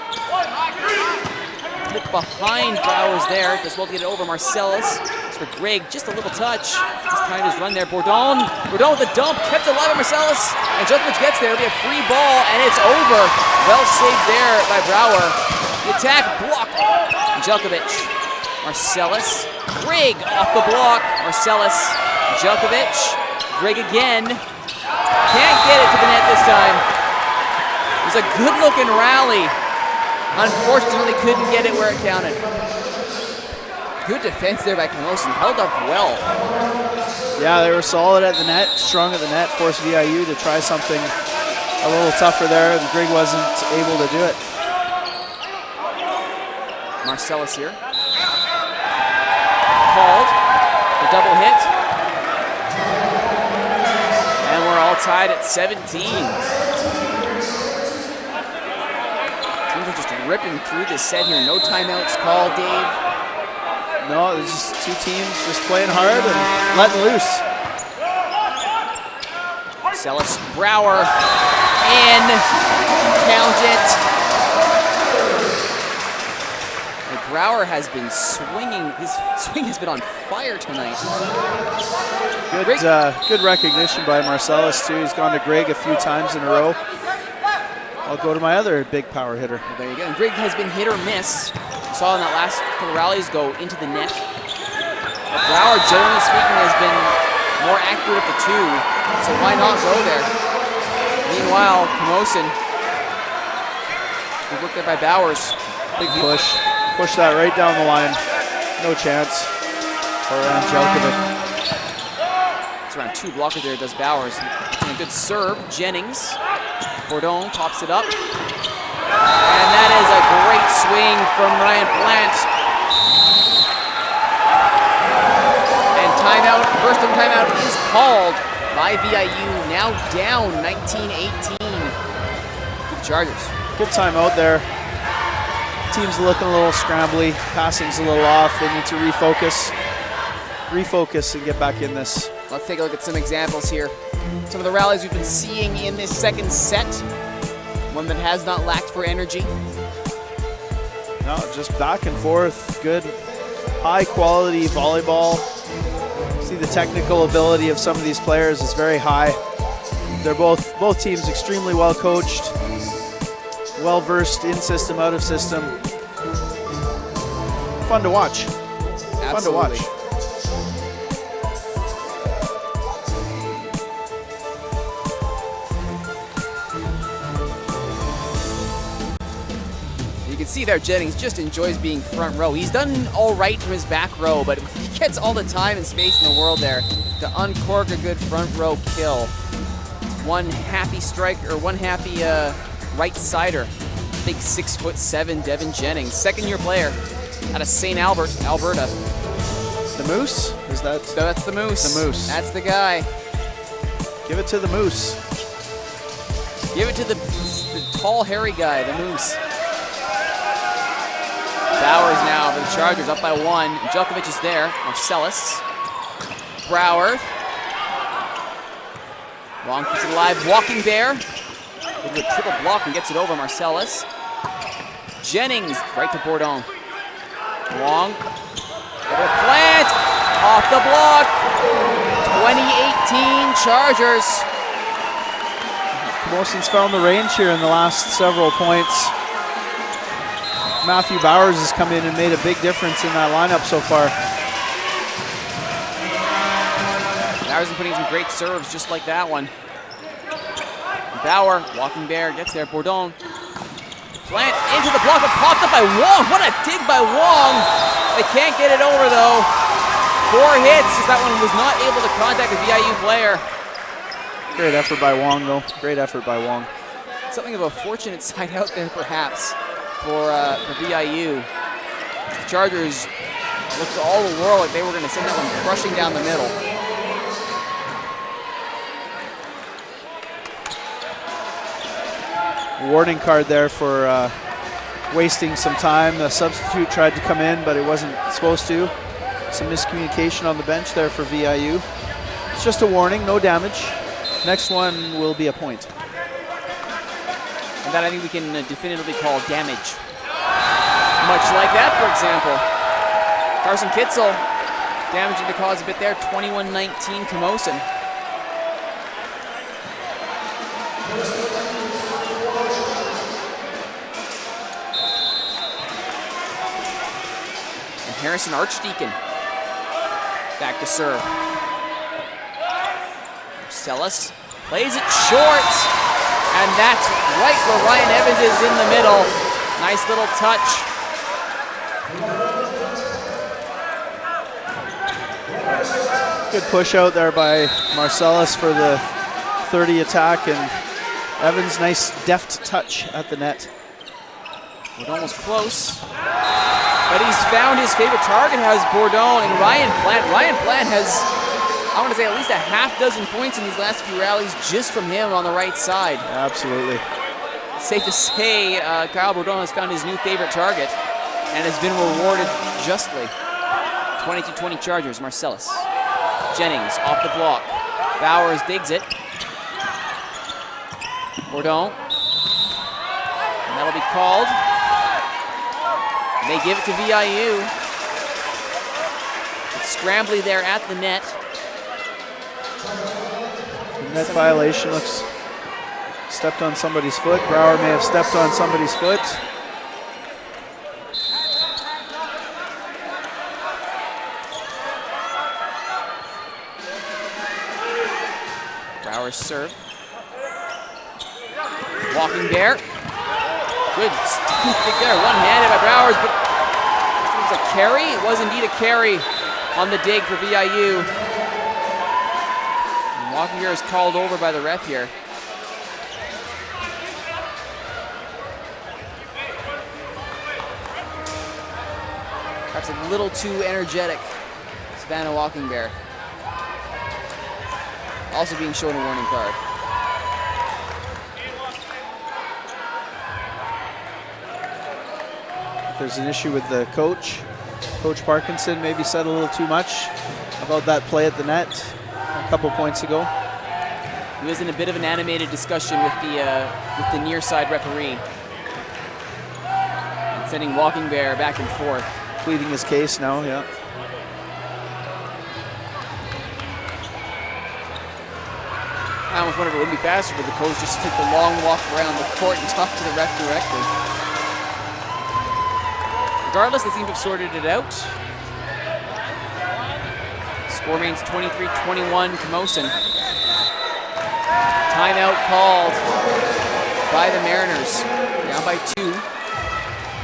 Look behind Brower's there. Does well to get it over. Marcellus. It's for Greg. Just a little touch. He's trying his run there. Bourdon. Bourdon with the dump. Kept it alive by Marcellus. And Djokovic gets there. It'll be a free ball. And it's over. Well saved there by Brower. The attack blocked. Djokovic. Marcellus. Greg off the block. Marcellus. Djokovic. Greg again. Can't get it to the net this time. It was a good-looking rally. Unfortunately, couldn't get it where it counted. Good defense there by Camosun. Held up well. Yeah, they were solid at the net, strong at the net, forced VIU to try something a little tougher there, and Greg wasn't able to do it. Marcellus here. Called. The double hit. And we're all tied at 17. Teams are just ripping through this set here. No timeouts called, Dave. No, there's just two teams just playing hard and letting loose. Marcellus, Brower, in. Count it. Brower has been swinging. His swing has been on fire tonight. Good recognition by Marcellus too. He's gone to Greg a few times in a row. I'll go to my other big power hitter. Well, there you go. And Greg has been hit or miss. We saw in that last couple rallies go into the net. But Brower, generally speaking, has been more accurate at the two. So why not go there? Meanwhile, Camosun. Good work there by Bowers. Big push. Push that right down the line. No chance for Djokovic. It's around two blockers there, does Bowers. And a good serve. Jennings. Bourdon pops it up. And that is a great swing from Ryan Plant. And timeout, first time timeout is called by VIU. Now down 19-18 to the Chargers. Good timeout there. Team's looking a little scrambly, passing's a little off. They need to refocus and get back in this. Let's take a look at some examples here. Some of the rallies we've been seeing in this second set. One that has not lacked for energy. No, just back and forth. Good, high quality volleyball. See the technical ability of some of these players is very high. They're both teams extremely well coached. Well versed in system, out of system. Fun to watch. Absolutely. Fun to watch. You can see there Jennings just enjoys being front row. He's done all right from his back row, but he gets all the time and space in the world there to uncork a good front row kill. One happy striker, or one happy right-sider. Big 6'7" Devin Jennings, second-year player out of St. Albert, Alberta. The Moose? Is that? So that's the Moose. The Moose. That's the guy. Give it to the Moose. Give it to the tall, hairy guy, the Moose. Bowers now for the Chargers, up by one. Djokovic is there. Marcellus. Brower. Long keeps it alive. Walking Bear. With a triple block and gets it over Marcellus. Jennings right to Bourdon. Long. Over Plant. Off the block. 2018 Chargers. Camosun's found the range here in the last several points. Matthew Bowers has come in and made a big difference in that lineup so far. Bowers is putting some great serves just like that one. Bauer, walking Bear, gets there. Bourdon. Plant into the block, but popped up by Wong. What a dig by Wong. They can't get it over, though. 4 hits as that one was not able to contact the VIU player. Great effort by Wong, though. Great effort by Wong. Something of a fortunate side out there, perhaps, for VIU. The Chargers looked to all the world like they were going to send that one crushing down the middle. Warning card there for wasting some time. The substitute tried to come in, but it wasn't supposed to. Some miscommunication on the bench there for VIU. It's just a warning, no damage. Next one will be a point. And that I think we can definitively call damage. Much like that, for example. Carson Kitzel damaging the cause a bit there, 21-19 Camosun. And Harrison Archdeacon back to serve. Marcellus plays it short, and that's right where Ryan Evans is in the middle. Nice little touch. Good push out there by Marcellus for the 30 attack, and Evans, nice deft touch at the net. It almost close, but he's found his favorite target, has Bourdon and Ryan Plant. Ryan Plant has, I want to say, at least a half dozen points in these last few rallies just from him on the right side. Absolutely. It's safe to say Kyle Bourdon has found his new favorite target and has been rewarded justly. 22-20 Chargers, Marcellus. Jennings off the block. Bowers digs it. Bourdon. And that'll be called. They give it to VIU. It's scrambly there at the net. Net violation, looks stepped on somebody's foot. Brower may have stepped on somebody's foot. Brower's serve. Walking Bear. Good stick there, one-handed by Browers, but it was a carry. It was indeed a carry on the dig for VIU. And Walking Bear is called over by the ref here. Perhaps a little too energetic, Savannah Walking Bear. Also being shown a warning card. There's an issue with the coach. Coach Parkinson maybe said a little too much about that play at the net a couple points ago. He was in a bit of an animated discussion with the near side referee. And sending Walking Bear back and forth. Pleading his case now, yeah. I almost wonder if it would be faster for the coach just to take the long walk around the court and talk to the ref directly. Regardless, they seem to have sorted it out. Score remains 23-21 Camosun. Timeout called by the Mariners. Down by 2.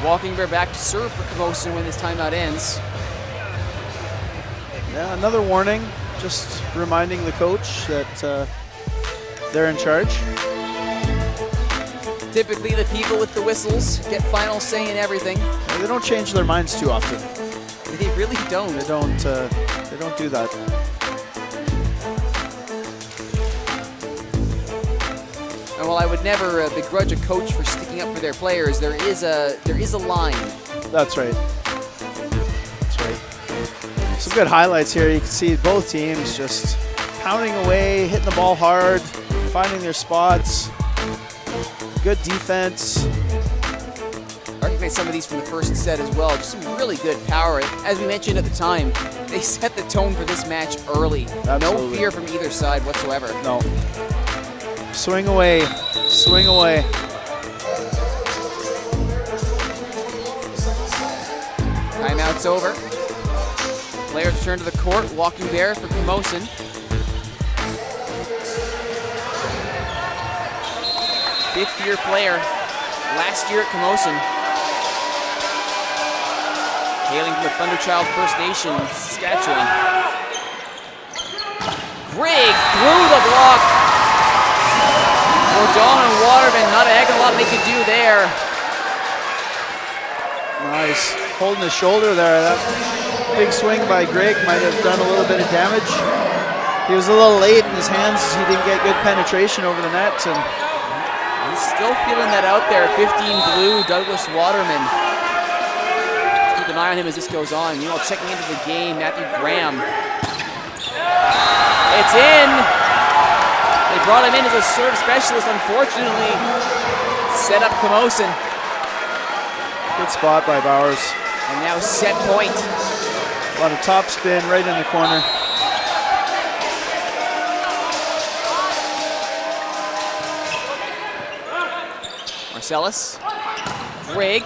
Walking Bear back to serve for Camosun when this timeout ends. Yeah, another warning. Just reminding the coach that they're in charge. Typically, the people with the whistles get final say in everything. Yeah, they don't change their minds too often. They really don't. They don't do that. And while I would never begrudge a coach for sticking up for their players, there is a line. That's right. That's right. Some good highlights here. You can see both teams just pounding away, hitting the ball hard, finding their spots. Good defense. I recognize some of these from the first set as well. Just some really good power. As we mentioned at the time, they set the tone for this match early. Absolutely. No fear from either side whatsoever. No. Swing away. Swing away. Timeout's over. Players return to the court. Walking Bear for Camosun. Fifth-year player, last year at Camosun. hailing from the Thunderchild First Nation, Saskatchewan. Greg through the block. Bourdon and Waterman, not a heck of a lot they could do there. Nice. Holding his shoulder there. That big swing by Greg might have done a little bit of damage. He was a little late in his hands. He didn't get good penetration over the net. And he's still feeling that out there. 15 blue, Douglas Waterman. Keep an eye on him as this goes on. You know, checking into the game, Matthew Graham. It's in. They brought him in as a serve specialist, unfortunately. Set up Camosun. Good spot by Bowers. And now set point. A lot of top spin right in the corner. Marcellus. Greg.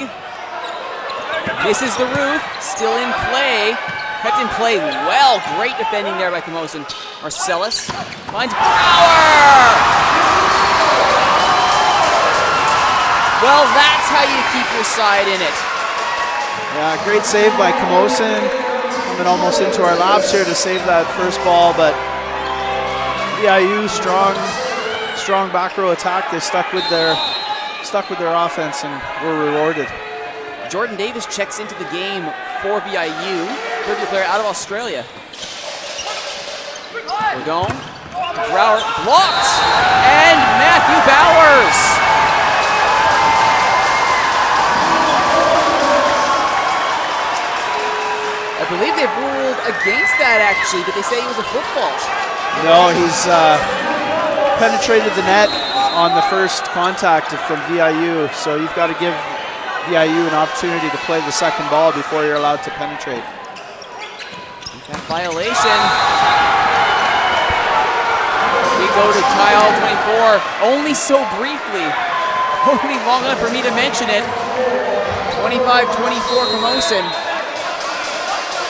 Misses the roof. Still in play. Kept in play well. Great defending there by Camosun. Marcellus finds Brower! Well, that's how you keep your side in it. Yeah, great save by Camosun. Coming almost into our laps here to save that first ball, but VIU strong back row attack. They stuck with their offense and were rewarded. Jordan Davis checks into the game for VIU, 30th player out of Australia. Bourdon, Brower blocked, and Matthew Bowers. I believe they've ruled against that, actually. Did they say it was a foot fault? No, he's penetrated the net on the first contact from VIU, so you've got to give VIU an opportunity to play the second ball before you're allowed to penetrate. That violation. We go to tile 24, only so briefly. Only long enough for me to mention it. 25-24 Camosun.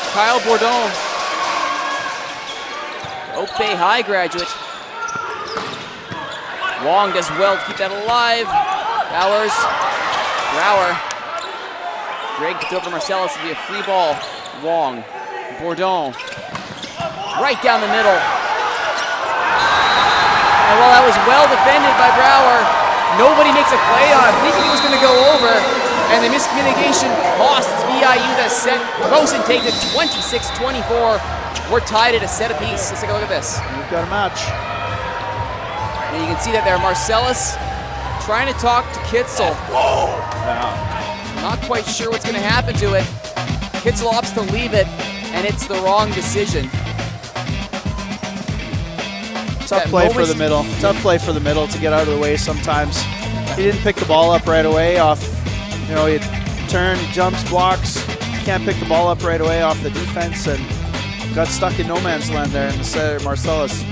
Kyle Bourdon. Oak Bay High graduate. Wong does well to keep that alive. Bowers. Brower. Greg gets over to Marcellus. It'll be a free ball. Wong. Bourdon. Right down the middle. And while that was well defended by Brower, nobody makes a play on it, thinking it was going to go over. And the miscommunication costs VIU the set. Camosun takes it 26-24. We're tied at a set apiece. Let's take a look at this. We've got a match. And you can see that there, Marcellus trying to talk to Kitzel. Whoa! Wow. Not quite sure what's going to happen to it. Kitzel opts to leave it, and it's the wrong decision. Tough play for the middle. Tough play for the middle to get out of the way sometimes. He didn't pick the ball up right away off, you know, he turns, jumps, blocks. Can't pick the ball up right away off the defense and got stuck in no man's land there. And Marcellus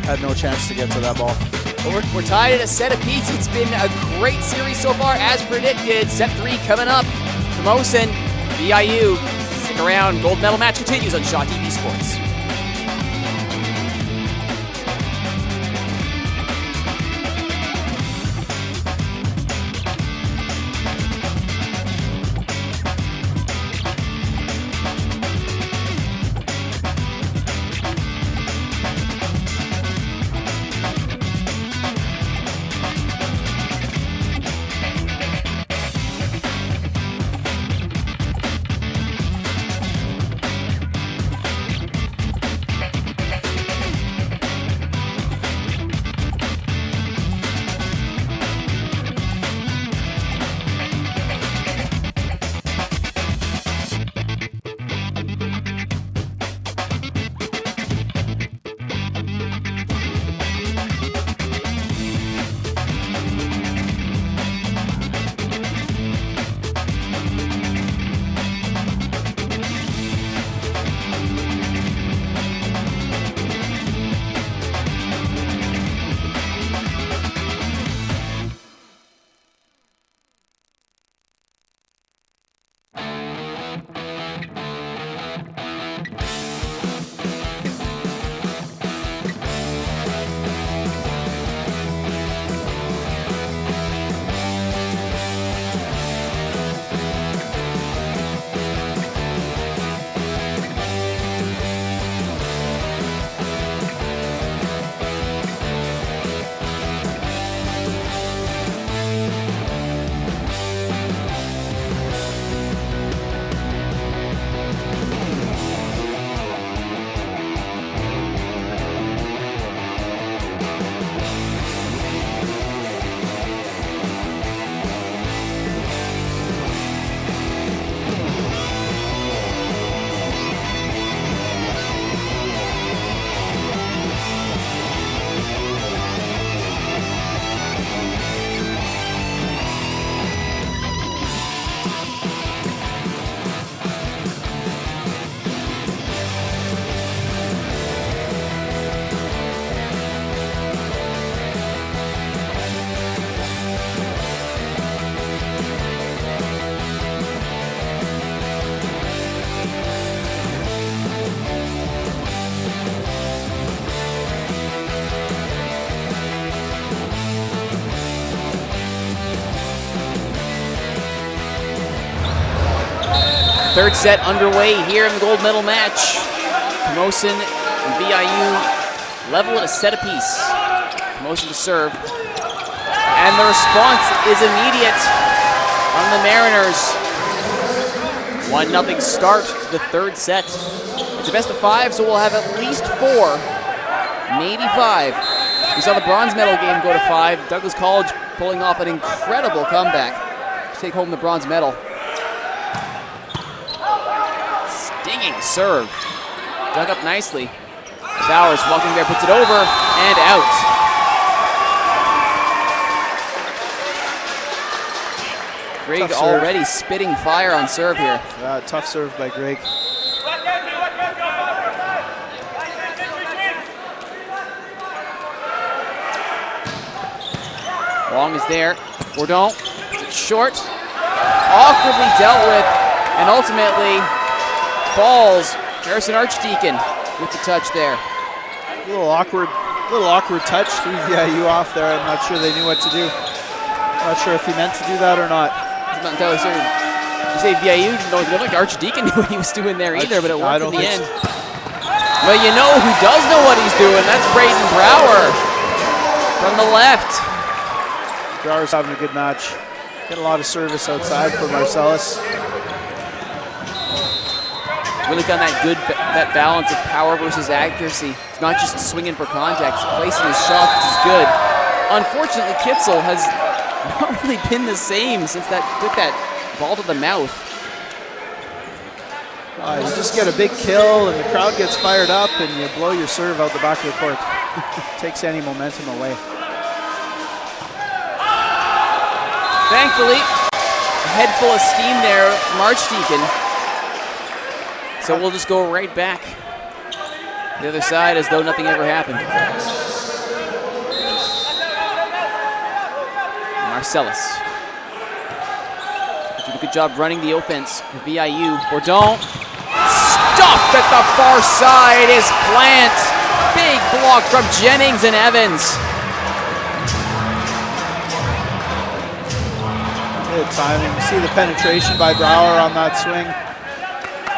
had no chance to get to that ball. Well, we're tied at a set apiece. It's been a great series so far, as predicted. Set 3 coming up. Camosun, VIU. Stick around. Gold medal match continues on Shaw TV Sports. Third set underway here in the gold medal match. Camosun and VIU level at a set apiece. Camosun to serve. And the response is immediate on the Mariners. 1-0 start to the third set. It's a best of 5, so we'll have at least 4, maybe 5. We saw the bronze medal game go to 5. Douglas College pulling off an incredible comeback to take home the bronze medal. Stinging serve. Dug up nicely. Bowers walking there, puts it over and out. Greg already spitting fire on serve here. Tough serve by Greg. Wong is there. Bourdon, it's short. Awkwardly dealt with, and ultimately falls. Harrison Archdeacon with the touch there. A little awkward touch. Threw VIU off there. I'm not sure they knew what to do. Not sure if he meant to do that or not. I'm not entirely certain. You say VIU, no, I don't think Archdeacon knew what he was doing there either, but it worked in the end. Well, you know who does know what he's doing? That's Braden Brower from the left. Brower's having a good match. Getting a lot of service outside for Marcellus. Really found that balance of power versus accuracy. It's not just swinging for contact, it's placing his shots, which is good. Unfortunately, Kitzel has not really been the same since took that ball to the mouth. You just get a big kill and the crowd gets fired up and you blow your serve out the back of the court. Takes any momentum away. Thankfully, a head full of steam there from Archdeacon. So we'll just go right back the other side as though nothing ever happened. Marcellus did a good job running the offense for VIU. Bourdon stuffed at the far side is Plant. Big block from Jennings and Evans. Good timing. You see the penetration by Brower on that swing.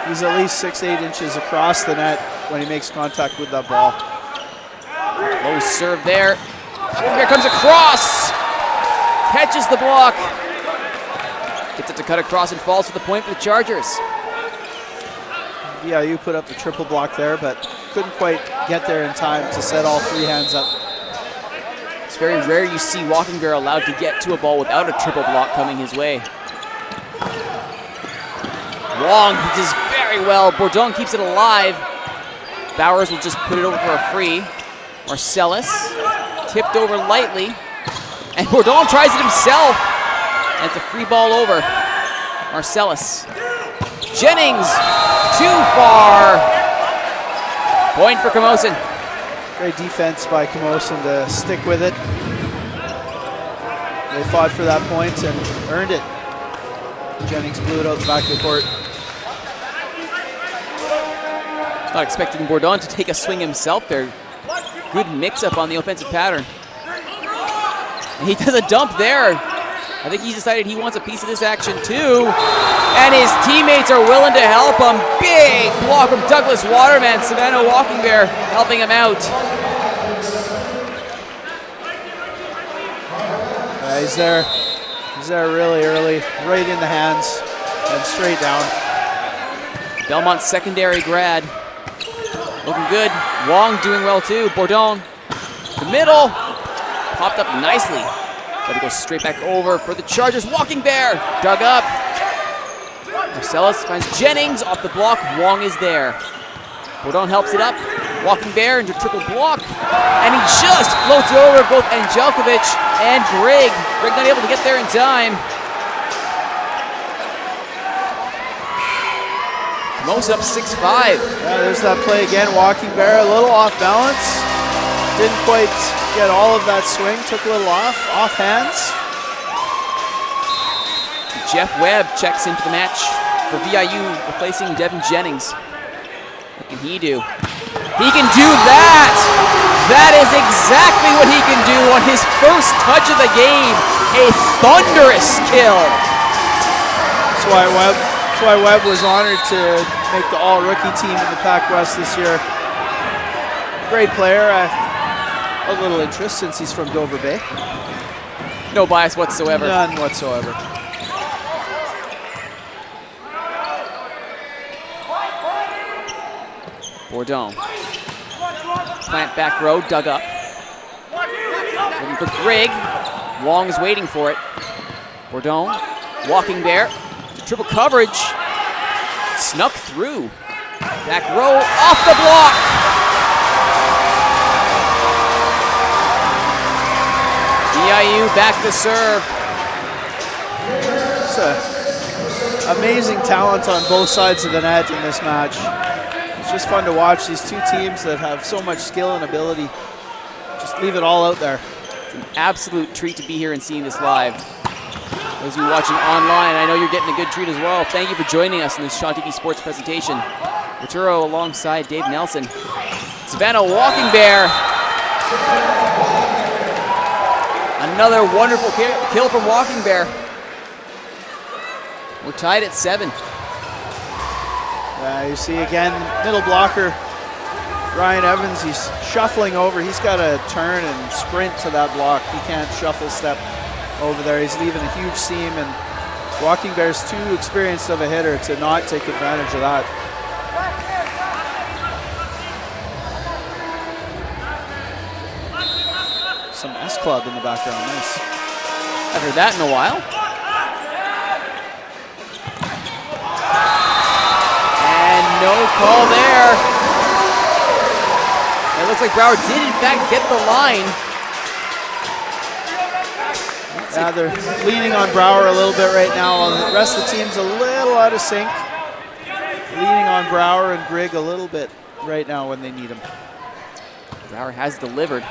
He's at least 6-8 inches across the net when he makes contact with that ball. Low serve there. Here comes across. Catches the block. Gets it to cut across and falls to the point for the Chargers. VIU put up the triple block there, but couldn't quite get there in time to set all 3 hands up. It's very rare you see Walking Bear allowed to get to a ball without a triple block coming his way. Wong does very well. Bourdon keeps it alive. Bowers will just put it over for a free. Marcellus tipped over lightly. And Bourdon tries it himself. And it's a free ball over. Marcellus. Jennings, too far. Point for Camosun. Great defense by Camosun to stick with it. They fought for that point and earned it. Jennings blew it out the back of the court. Not expecting Bourdon to take a swing himself there. Good mix-up on the offensive pattern. And he does a dump there. I think he's decided he wants a piece of this action too. And his teammates are willing to help him. Big block from Douglas Waterman. Savannah Walking Bear helping him out. He's there. He's there really early, right in the hands and straight down. Belmont secondary grad. Looking good. Wong doing well too. Bourdon, the middle, popped up nicely. But it goes straight back over for the Chargers. Walking Bear, dug up. Marcellus finds Jennings off the block. Wong is there. Bourdon helps it up. Walking Bear into triple block. And he just floats it over both Angelkovic and Greg. Greg not able to get there in time. Camosun up 6-5. Yeah, there's that play again. Walking Bear a little off balance. Didn't quite get all of that swing. Took a little off hands. Jeff Webb checks into the match for VIU, replacing Devin Jennings. What can he do? He can do that! That is exactly what he can do on his first touch of the game. A thunderous kill. That's why That's why Webb was honored to make the all-rookie team in the PACWEST this year. Great player. I have a little interest since he's from Dover Bay. No bias whatsoever. None whatsoever. Bourdon. Plant back row, dug up. Looking for Grigg. Wong is waiting for it. Bourdon, walking there. Triple coverage. Snuck through. Back row, off the block. VIU back to serve. It's amazing talent on both sides of the net in this match. It's just fun to watch these two teams that have so much skill and ability. Just leave it all out there. It's an absolute treat to be here and seeing this live. Those of you watching online, I know you're getting a good treat as well. Thank you for joining us in this Shaw TV Sports presentation. Maturo alongside Dave Nelson. Savannah Walking Bear. Another wonderful kill from Walking Bear. We're tied at 7. You see again, middle blocker, Ryan Evans, he's shuffling over. He's got to turn and sprint to that block. He can't shuffle step over there. He's leaving a huge seam, and Walking Bear's too experienced of a hitter to not take advantage of that. Some S-Club in the background, nice. Haven't heard that in a while. And no call there. It looks like Broward did in fact get the line. Yeah, they're leaning on Brower a little bit right now. The rest of the team's a little out of sync. Leaning on Brower and Grigg a little bit right now when they need him. Brower has delivered.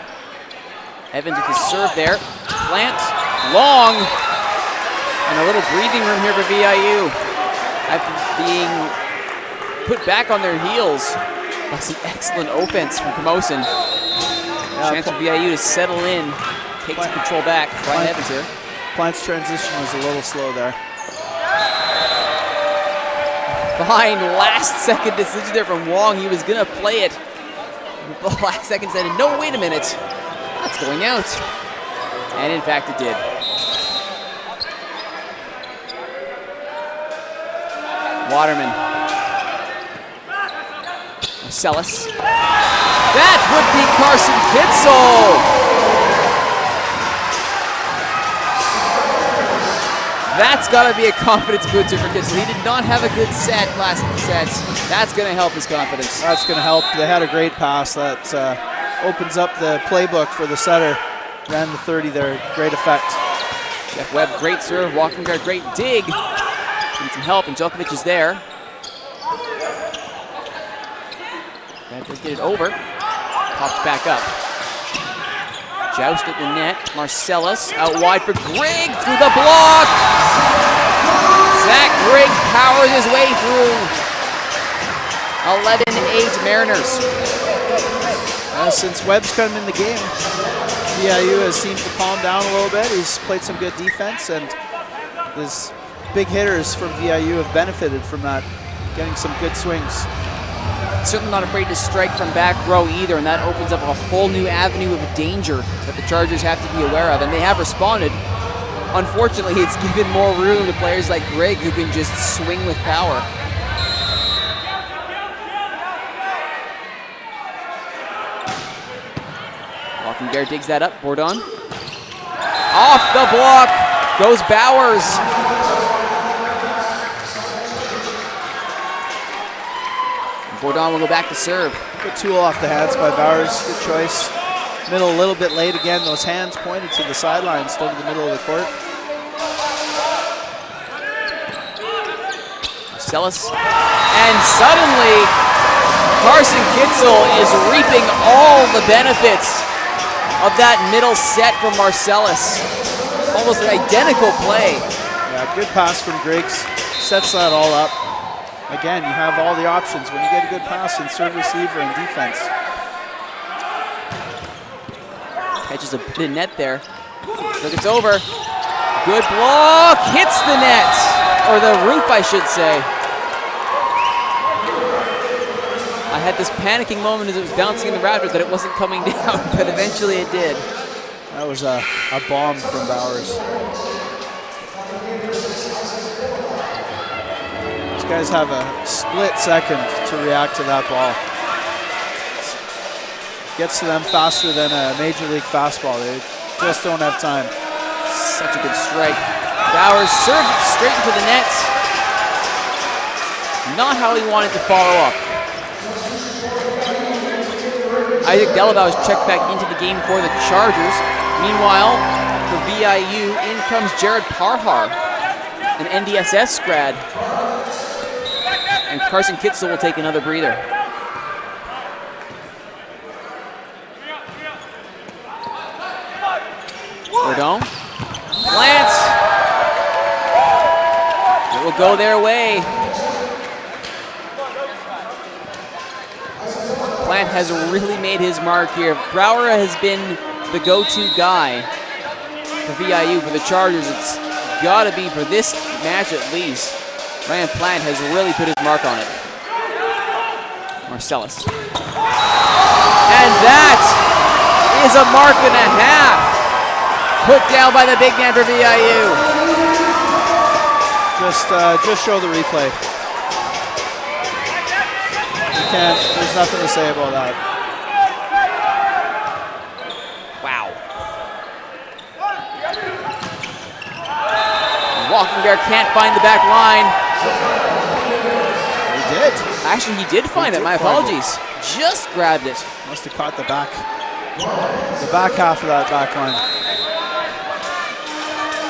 Evans with his serve there. Plant, long. And a little breathing room here for VIU. After being put back on their heels by some excellent offense from Camosun. Chance for VIU to settle in, take some control back. Ryan Evans here. Plant's transition was a little slow there. Fine last second decision there from Wong. He was gonna play it. The last second said, no, wait a minute. That's going out. And in fact it did. Waterman. Marcellus. That would be Carson Kitzel. That's got to be a confidence booster for Kitzel. He did not have a good set last set. That's going to help his confidence. That's going to help. They had a great pass that opens up the playbook for the setter. Ran the 30 there. Great effect. Jeff Webb, great serve. Walking guard, great dig. Need some help, and Djokovic is there. That does get it over. Popped back up. Joust at the net. Marcellus out wide for Grigg through the block. Zach Grigg powers his way through. 11-8 Mariners. Since Webb's come in the game, VIU has seemed to calm down a little bit. He's played some good defense, and his big hitters from VIU have benefited from that, getting some good swings. Certainly not afraid to strike from back row either, and that opens up a whole new avenue of danger that the Chargers have to be aware of, and they have responded. Unfortunately, it's given more room to players like Grigg who can just swing with power. Walking Bear digs that up. Bourdon. Off the block goes Bowers. Bourdon will go back to serve. Good tool off the hands by Bowers. Good choice. Middle a little bit late again. Those hands pointed to the sideline instead of the middle of the court. Marcellus. And suddenly, Carson Kitzel is reaping all the benefits of that middle set from Marcellus. Almost an identical play. Yeah, good pass from Griggs. Sets that all up. Again, you have all the options when you get a good pass in serve, receiver, and defense. Catches a bit of net there. Look, it's over. Good block. Hits the net. Or the roof, I should say. had this panicking moment as it was bouncing in the rafters that it wasn't coming down, but eventually it did. That was a bomb from Bowers. These guys have a split second to react to that ball. Gets to them faster than a major league fastball. They just don't have time. Such a good strike. Bowers serves it straight into the net. Not how he wanted to follow up. Isaac Delabau's checked back into the game for the Chargers. Meanwhile, for VIU, in comes Jared Parhar, an NDSS grad. And Carson Kitzel will take another breather. Rodon. Plants. It will go their way. Plant has really made his mark here. Brower has been the go-to guy for VIU. For the Chargers, it's got to be for this match at least. Ryan Plant has really put his mark on it. Marcellus. And that is a mark and a half. Put down by the big man for VIU. Just show the replay. There's nothing to say about that. Wow. Walking Bear can't find the back line. He did. Actually, he did find it. My apologies. Just grabbed it. Must have caught the back half of that back line.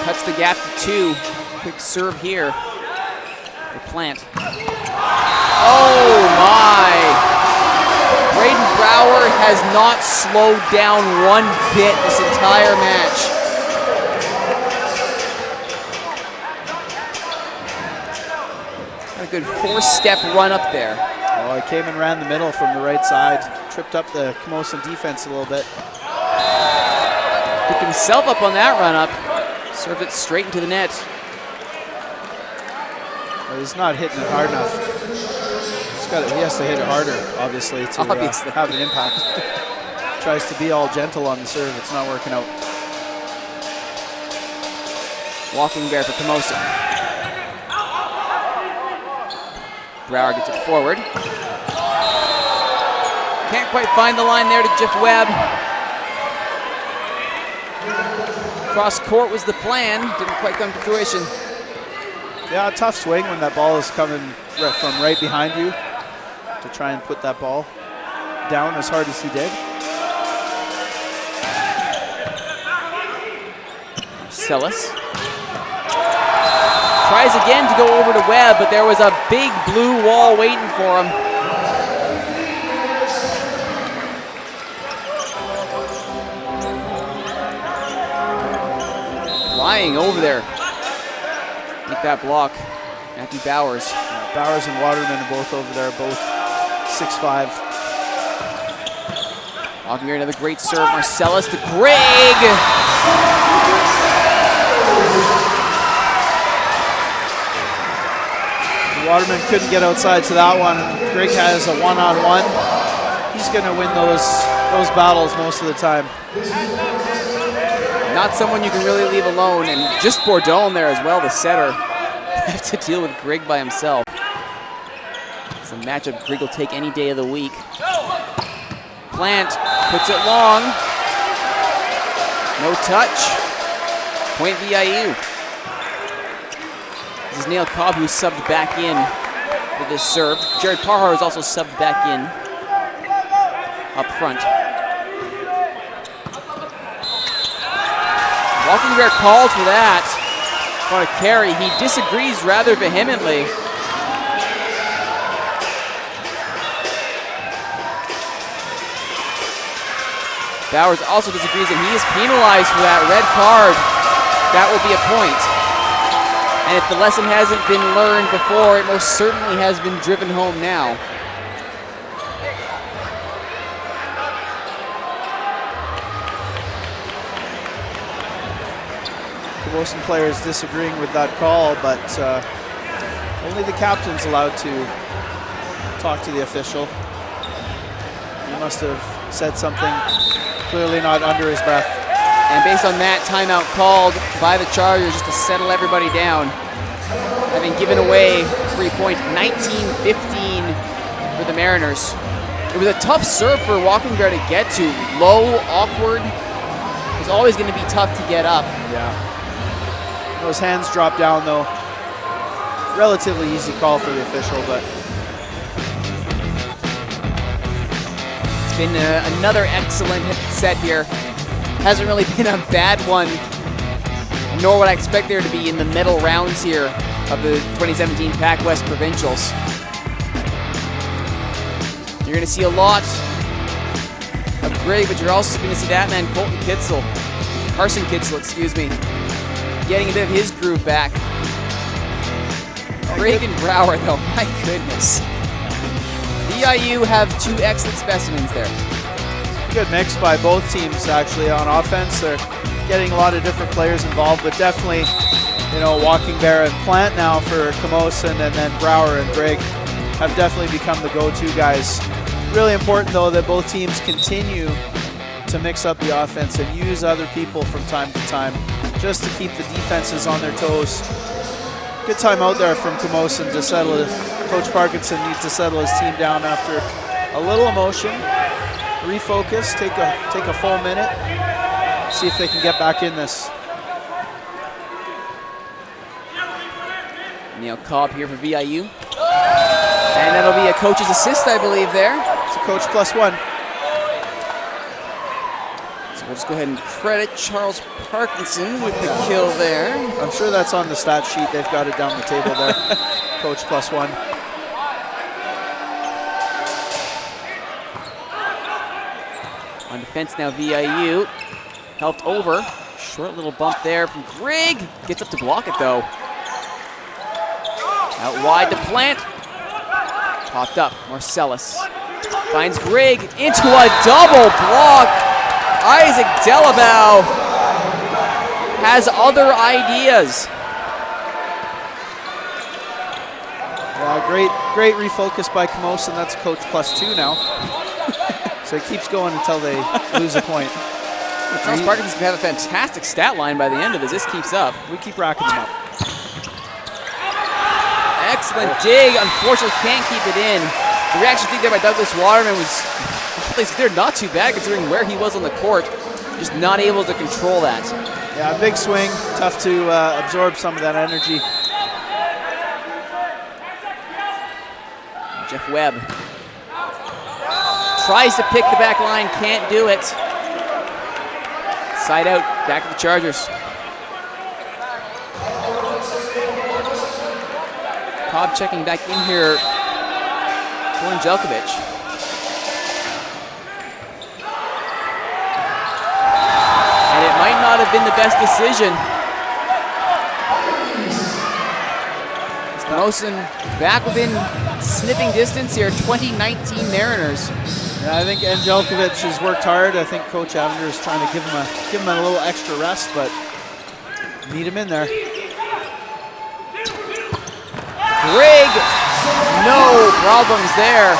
Cuts the gap to 2. Quick serve here for Plant. Oh my! Braden Brower has not slowed down one bit this entire match. A good 4-step run up there. Oh, he came and ran the middle from the right side. Tripped up the Camosun defense a little bit. Picked himself up on that run up. Served it straight into the net. Well, he's not hitting it hard enough. He has to hit it harder, obviously, to have an impact. Tries to be all gentle on the serve. It's not working out. Walking Bear for Camosun. Brower gets it forward. Can't quite find the line there to Jeff Webb. Cross court was the plan. Didn't quite come to fruition. Yeah, a tough swing when that ball is coming from right behind you to try and put that ball down as hard as he did. Marcellus. Tries again to go over to Webb, but there was a big blue wall waiting for him. Flying over there. Make that block. Matthew Bowers. Bowers and Waterman are both over there, both 6'5". Walking here, another great serve. Marcellus to Greg. Waterman couldn't get outside to that one. Greg has a one-on-one. He's going to win those battles most of the time. Not someone you can really leave alone, and just Bourdon there as well, the setter. Have to deal with Greg by himself. It's a matchup Greg will take any day of the week. Plant puts it long. No touch. Point VIU. This is Neil Cobb who's subbed back in for this serve. Jared Parhar is also subbed back in up front. Walking Bear called for that. On a carry. He disagrees rather vehemently. Bowers also disagrees, and he is penalized for that red card. That will be a point. And if the lesson hasn't been learned before, it most certainly has been driven home now. Camosun players disagreeing with that call, but only the captain's allowed to talk to the official. must have said something clearly not under his breath. And based on that, timeout called by the Chargers just to settle everybody down. Having given away 3 points, 19-15 for the Mariners. It was a tough serve for Walking Bear to get to. Low, awkward. It's always going to be tough to get up. Yeah. Those hands drop down though. Relatively easy call for the official, but it's been another excellent set here. Hasn't really been a bad one, nor would I expect there to be in the middle rounds here of the 2017 PACWEST Provincials. You're going to see a lot of Greg, but you're also going to see that man, Carson Kitzel, excuse me, getting a bit of his groove back. Greg and Brower, though, my goodness. VIU have 2 excellent specimens there. Good mix by both teams, actually, on offense. They're getting a lot of different players involved, but definitely, you know, Walking Bear and Plant now for Camosun, and then Brower and Greg have definitely become the go-to guys. Really important, though, that both teams continue to mix up the offense and use other people from time to time just to keep the defenses on their toes. Good time out there from Camosun to settle it. Coach Parkinson needs to settle his team down after a little emotion, refocus, take a full minute, see if they can get back in this. Neil Cobb here for VIU. And that'll be a coach's assist, I believe, there. It's a coach +1. So we'll just go ahead and credit Charles Parkinson with the kill there. I'm sure that's on the stat sheet. They've got it down the table there. Coach +1. On defense now, VIU. Helped over. Short little bump there from Greg. Gets up to block it, though. Out wide to Plant. Popped up, Marcellus. Finds Greg into a double block. Isaac Delabau has other ideas. Yeah, great refocus by Camosun. That's coach +2 now. So it keeps going until they lose a point. Charles Parkinson's going to have a fantastic stat line by the end of it. This keeps up. We keep racking them up. Excellent dig. Unfortunately, can't keep it in. The reaction dig there by Douglas Waterman was they're not too bad considering where he was on the court. Just not able to control that. Yeah, big swing. Tough to absorb some of that energy. Jeff Webb tries to pick the back line, can't do it. Side out, back to the Chargers. Cobb checking back in here for Angelkovic. And it might not have been the best decision. Camosun back within sniffing distance here, 2019 Mariners. Yeah, I think Angelkovic has worked hard. I think Coach Avender is trying to give him a little extra rest, but need him in there. Greg, no problems there.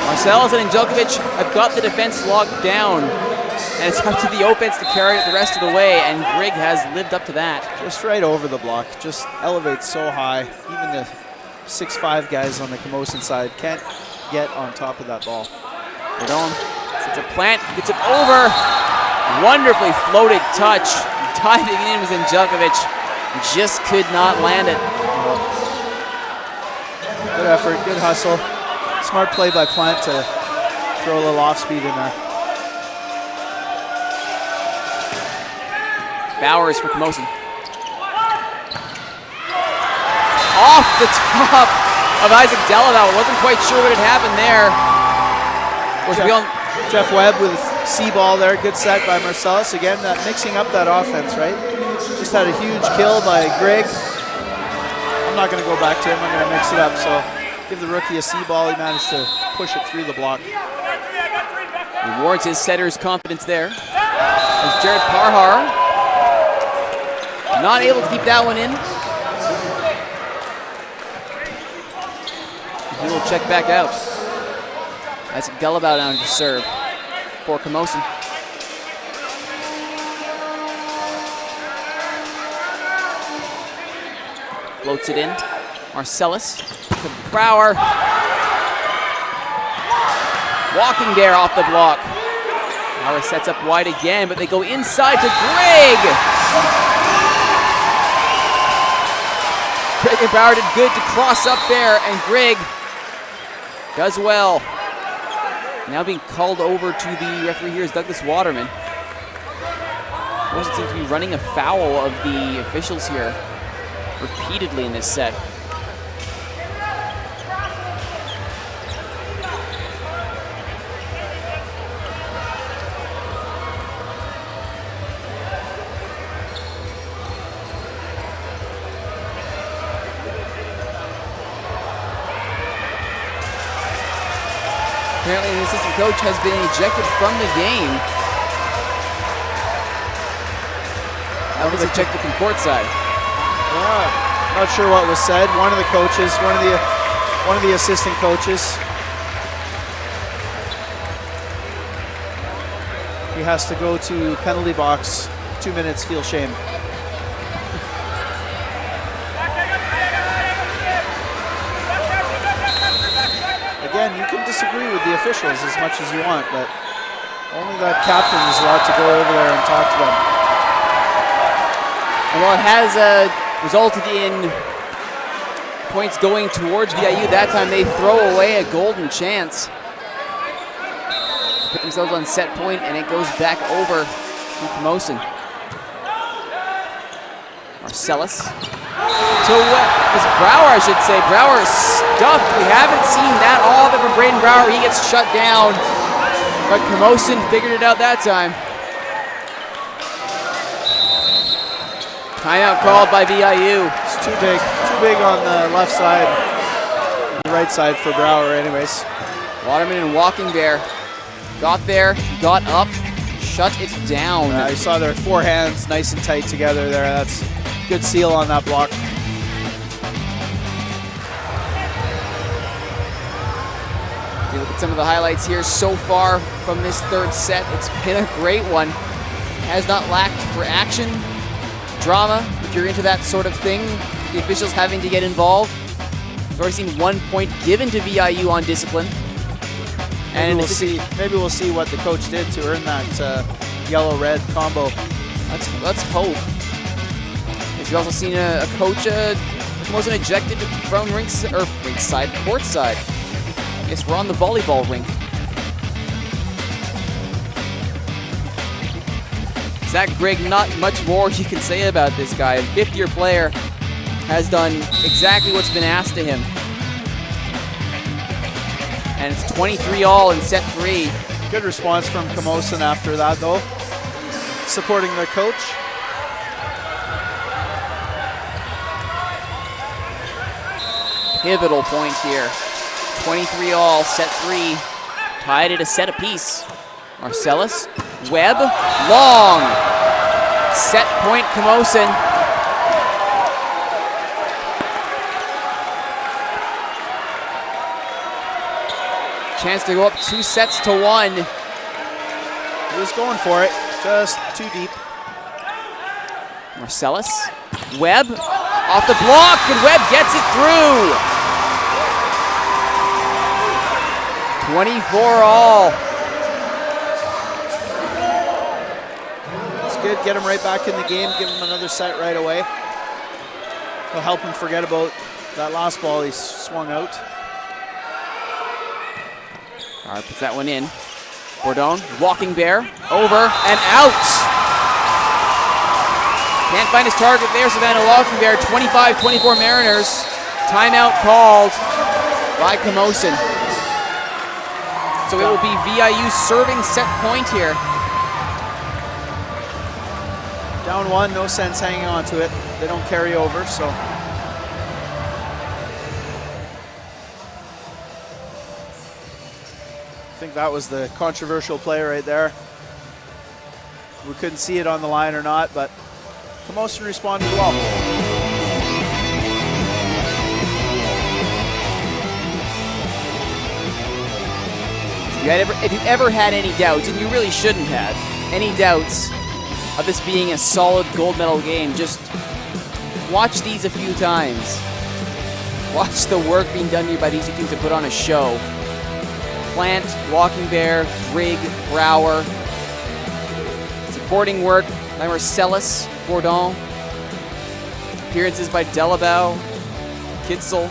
Marcellus and Angelkovic have got the defense locked down, and it's up to the offense to carry it the rest of the way, and Greg has lived up to that. Just right over the block, just elevates so high. Even the 6'5" guys on the Camosun side can't get on top of that ball. Right on. It's a Plant, gets it over. Wonderfully floated touch. Diving in was Angelkovic. Just could not land it. Good effort, good hustle. Smart play by Plant to throw a little off speed in there. Bowers for Camosun. Off the top of Isaac Delabau. Wasn't quite sure what had happened there. Jeff Webb with C ball there. Good set by Marcellus. Again, mixing up that offense, right? Just had a huge kill by Greg. I'm not going to go back to him. I'm going to mix it up. So give the rookie a C ball. He managed to push it through the block. Rewards his setter's confidence there. As Jared Parhar not able to keep that one in. He will check back out. That's Gullabout down to serve for Camosun. Floats it in. Marcellus to Brower. Walking there off the block. Brower sets up wide again, but they go inside to Greg. Greg and Brower did good to cross up there, and Greg does well. Now being called over to the referee here is Douglas Waterman. Camosun seems to be running afoul of the officials here repeatedly in this set. Apparently the assistant coach has been ejected from the game. That was ejected from courtside. Not sure what was said. One of the coaches, one of the assistant coaches. He has to go to penalty box. 2 minutes, feel shame. Again, you can disagree with the officials as much as you want, but only that captain is allowed to go over there and talk to them. And while it has resulted in points going towards VIU, that time they throw away a golden chance. Put themselves on set point, and it goes back over to Camosun. Marcellus to Brower, I should say. Brower stuffed. We haven't seen that all of it from Braden Brower. He gets shut down, but Camosun figured it out that time. Timeout called by VIU. It's too big on the left side, the right side for Brower anyways. Waterman and Walking Bear got there, got up, shut it down. You saw their four hands nice and tight together there. That's good seal on that block. You look at some of the highlights here so far from this third set. It's been a great one. Has not lacked for action, drama, if you're into that sort of thing. The officials having to get involved. We've already seen 1 point given to VIU on discipline. And maybe we'll see what the coach did to earn that yellow-red combo. Let's hope. We've also seen a coach wasn't ejected from ringside, courtside. I guess we're on the volleyball rink. Zach Grigg, not much more you can say about this guy. A fifth-year player has done exactly what's been asked of him. And it's 23-all in set 3. Good response from Camosun after that, though. Supporting their coach. Pivotal point here. 23-all, set 3. Tied at a set apiece. Marcellus, Webb, long. Set point, Camosun. Chance to go up 2 sets to 1. He was going for it, just too deep. Marcellus, Webb, off the block, and Webb gets it through. 24-all. It's good, get him right back in the game, give him another set right away. It'll help him forget about that last ball he swung out. All right, puts that one in. Bourdon, Walking Bear, over and out. Can't find his target there, Savannah Walking Bear, 25-24 Mariners. Timeout called by Camosun. So it will be VIU serving set point here. Down 1, no sense hanging on to it. They don't carry over, so. I think that was the controversial play right there. We couldn't see it on the line or not, but Camosun responded well. If you ever had any doubts, and you really shouldn't have, any doubts of this being a solid gold medal game, just watch these a few times. Watch the work being done here by these two teams to put on a show. Plant, Walking Bear, Grigg, Brower. Supporting work by Marcellus, Bourdon. Appearances by Delabau, Kitzel.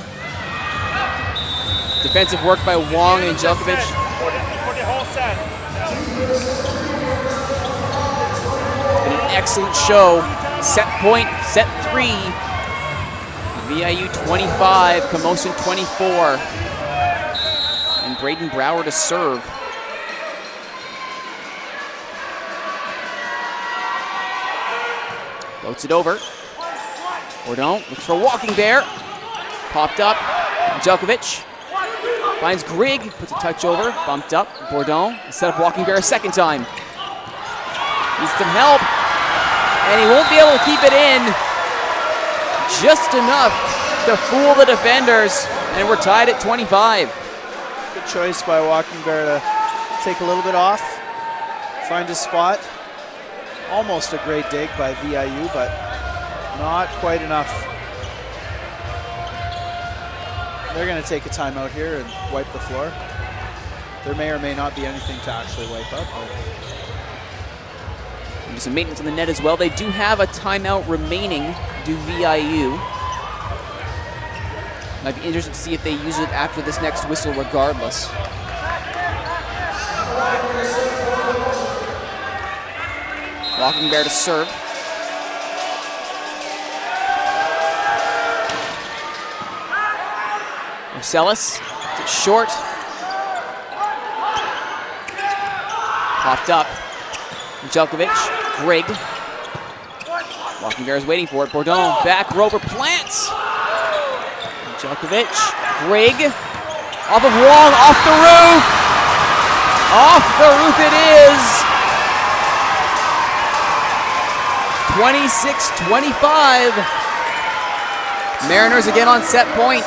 Defensive work by Wong and Djokovic. For the whole set. It's been an excellent show. Set point, set 3. VIU 25, Camosun 24. And Braden Brower to serve. Floats it over. Bourdon looks for Walking Bear. Popped up. Djokovic finds Grigg, puts a touch over, bumped up. Bourdon set up Walking Bear a second time. Needs some help, and he won't be able to keep it in. Just enough to fool the defenders, and we're tied at 25. Good choice by Walking Bear to take a little bit off, find his spot. Almost a great dig by VIU, but not quite enough. They're going to take a timeout here and wipe the floor. There may or may not be anything to actually wipe up. Do some maintenance on the net as well. They do have a timeout remaining, do VIU. Might be interesting to see if they use it after this next whistle regardless. Walking Bear to serve. Marcellus, it's short. Popped up. Djokovic, Grigg. Walking Bear is waiting for it. Bourdon, back rover, plants. Djokovic, Grigg. Off of Wong, off the roof. Off the roof it is. 26-25. Mariners again on set point.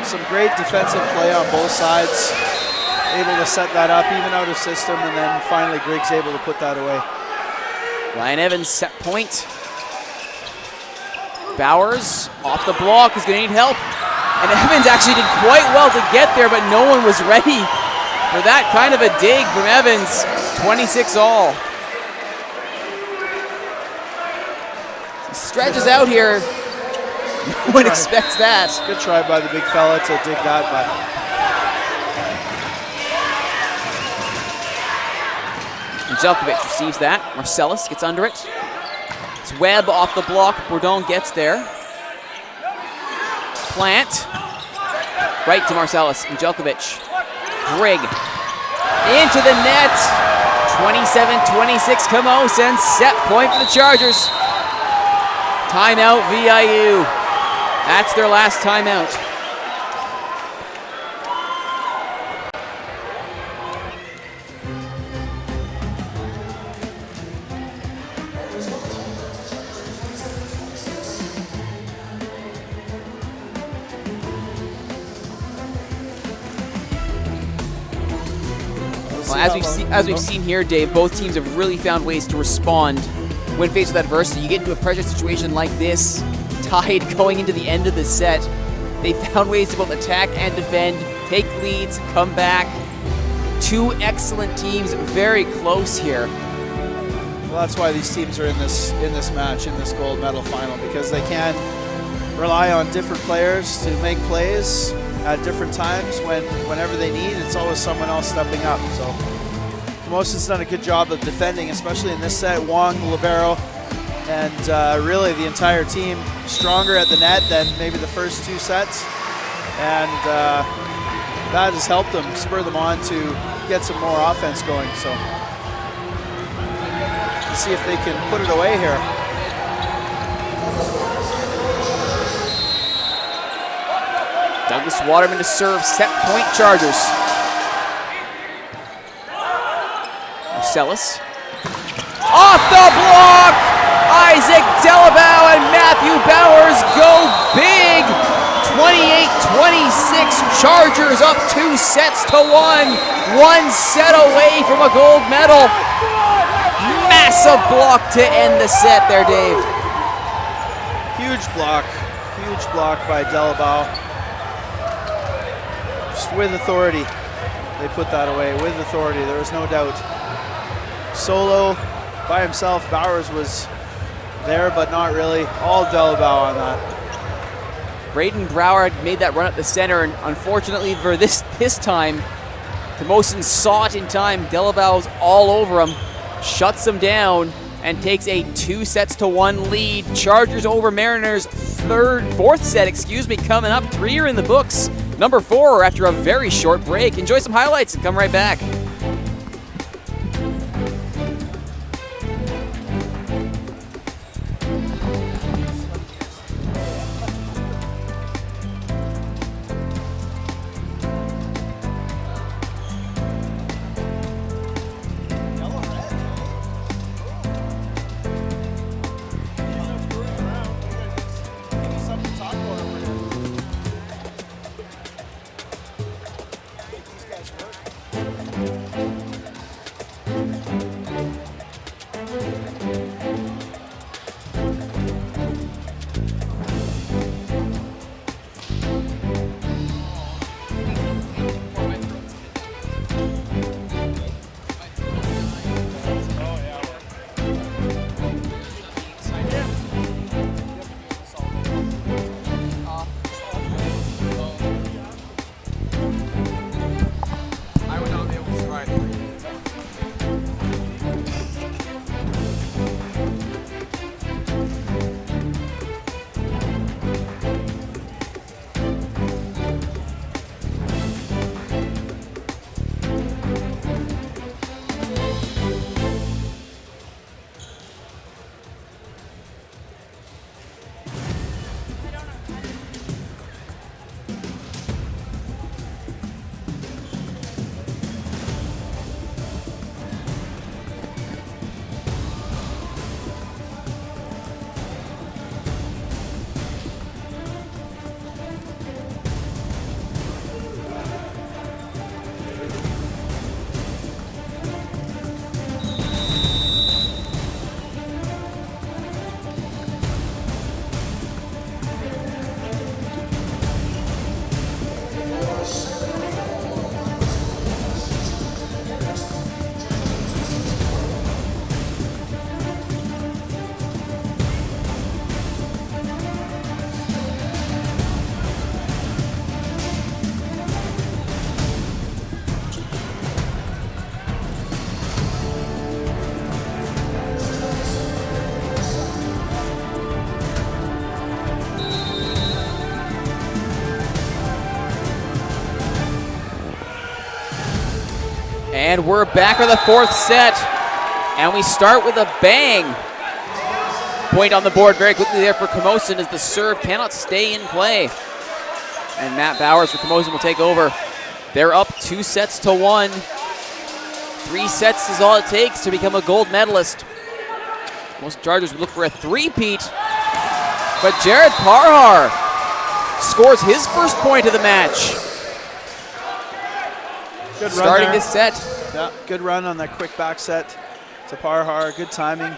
Some great defensive play on both sides. Able to set that up, even out of system, and then finally Grigg's able to put that away. Ryan Evans set point. Bowers off the block, is going to need help. And Evans actually did quite well to get there, but no one was ready for that kind of a dig from Evans. 26 all. He stretches out here. No one expects that. Good try by the big fella to dig that, but Djokovic receives that. Marcellus gets under it. It's Webb off the block. Bourdon gets there. Plant. Right to Marcellus and Djokovic. Grigg. Into the net. 27-26 Camosun. Set point for the Chargers. Timeout VIU. That's their last timeout. Well, as we've seen here, Dave, both teams have really found ways to respond when faced with adversity. You get into a pressure situation like this, tied going into the end of the set. They found ways to both attack and defend, take leads, come back. Two excellent teams, very close here. well, that's why these teams are in this match, in this gold medal final, because they can rely on different players to make plays at different times. Whenever they need, it's always someone else stepping up. So Camosun's done a good job of defending, especially in this set. Wong, the libero, and really the entire team stronger at the net than maybe the first two sets. And that has helped them, spur them on to get some more offense going. So let's see if they can put it away here. Douglas Waterman to serve, set point Chargers. Marcellus. Off the block! Isaac Delabau and Matthew Bowers go big! 28-26, Chargers up 2 sets to 1. 1 set away from a gold medal. Massive block to end the set there, Dave. Huge block by Delabau. Just with authority, they put that away, with authority, there was no doubt. Solo by himself, Bowers was there, but not really. All Delabau on that. Braden Brower made that run up the center, and unfortunately for this time, Camosun saw it in time. Delabau's all over him, shuts him down, and takes a 2 sets to 1 lead. Chargers over Mariners, fourth set, coming up. 3 are in the books. Number 4 after a very short break. Enjoy some highlights and come right back. And we're back for the 4th set. And we start with a bang. Point on the board very quickly there for Camosun as the serve cannot stay in play. And Matt Bowers for Camosun will take over. They're up 2 sets to 1. 3 sets is all it takes to become a gold medalist. Most Chargers would look for a three-peat. But Jared Parhar scores his first point of the match. Good starting run this set. Yeah, good run on that quick back set to Parhar. Good timing.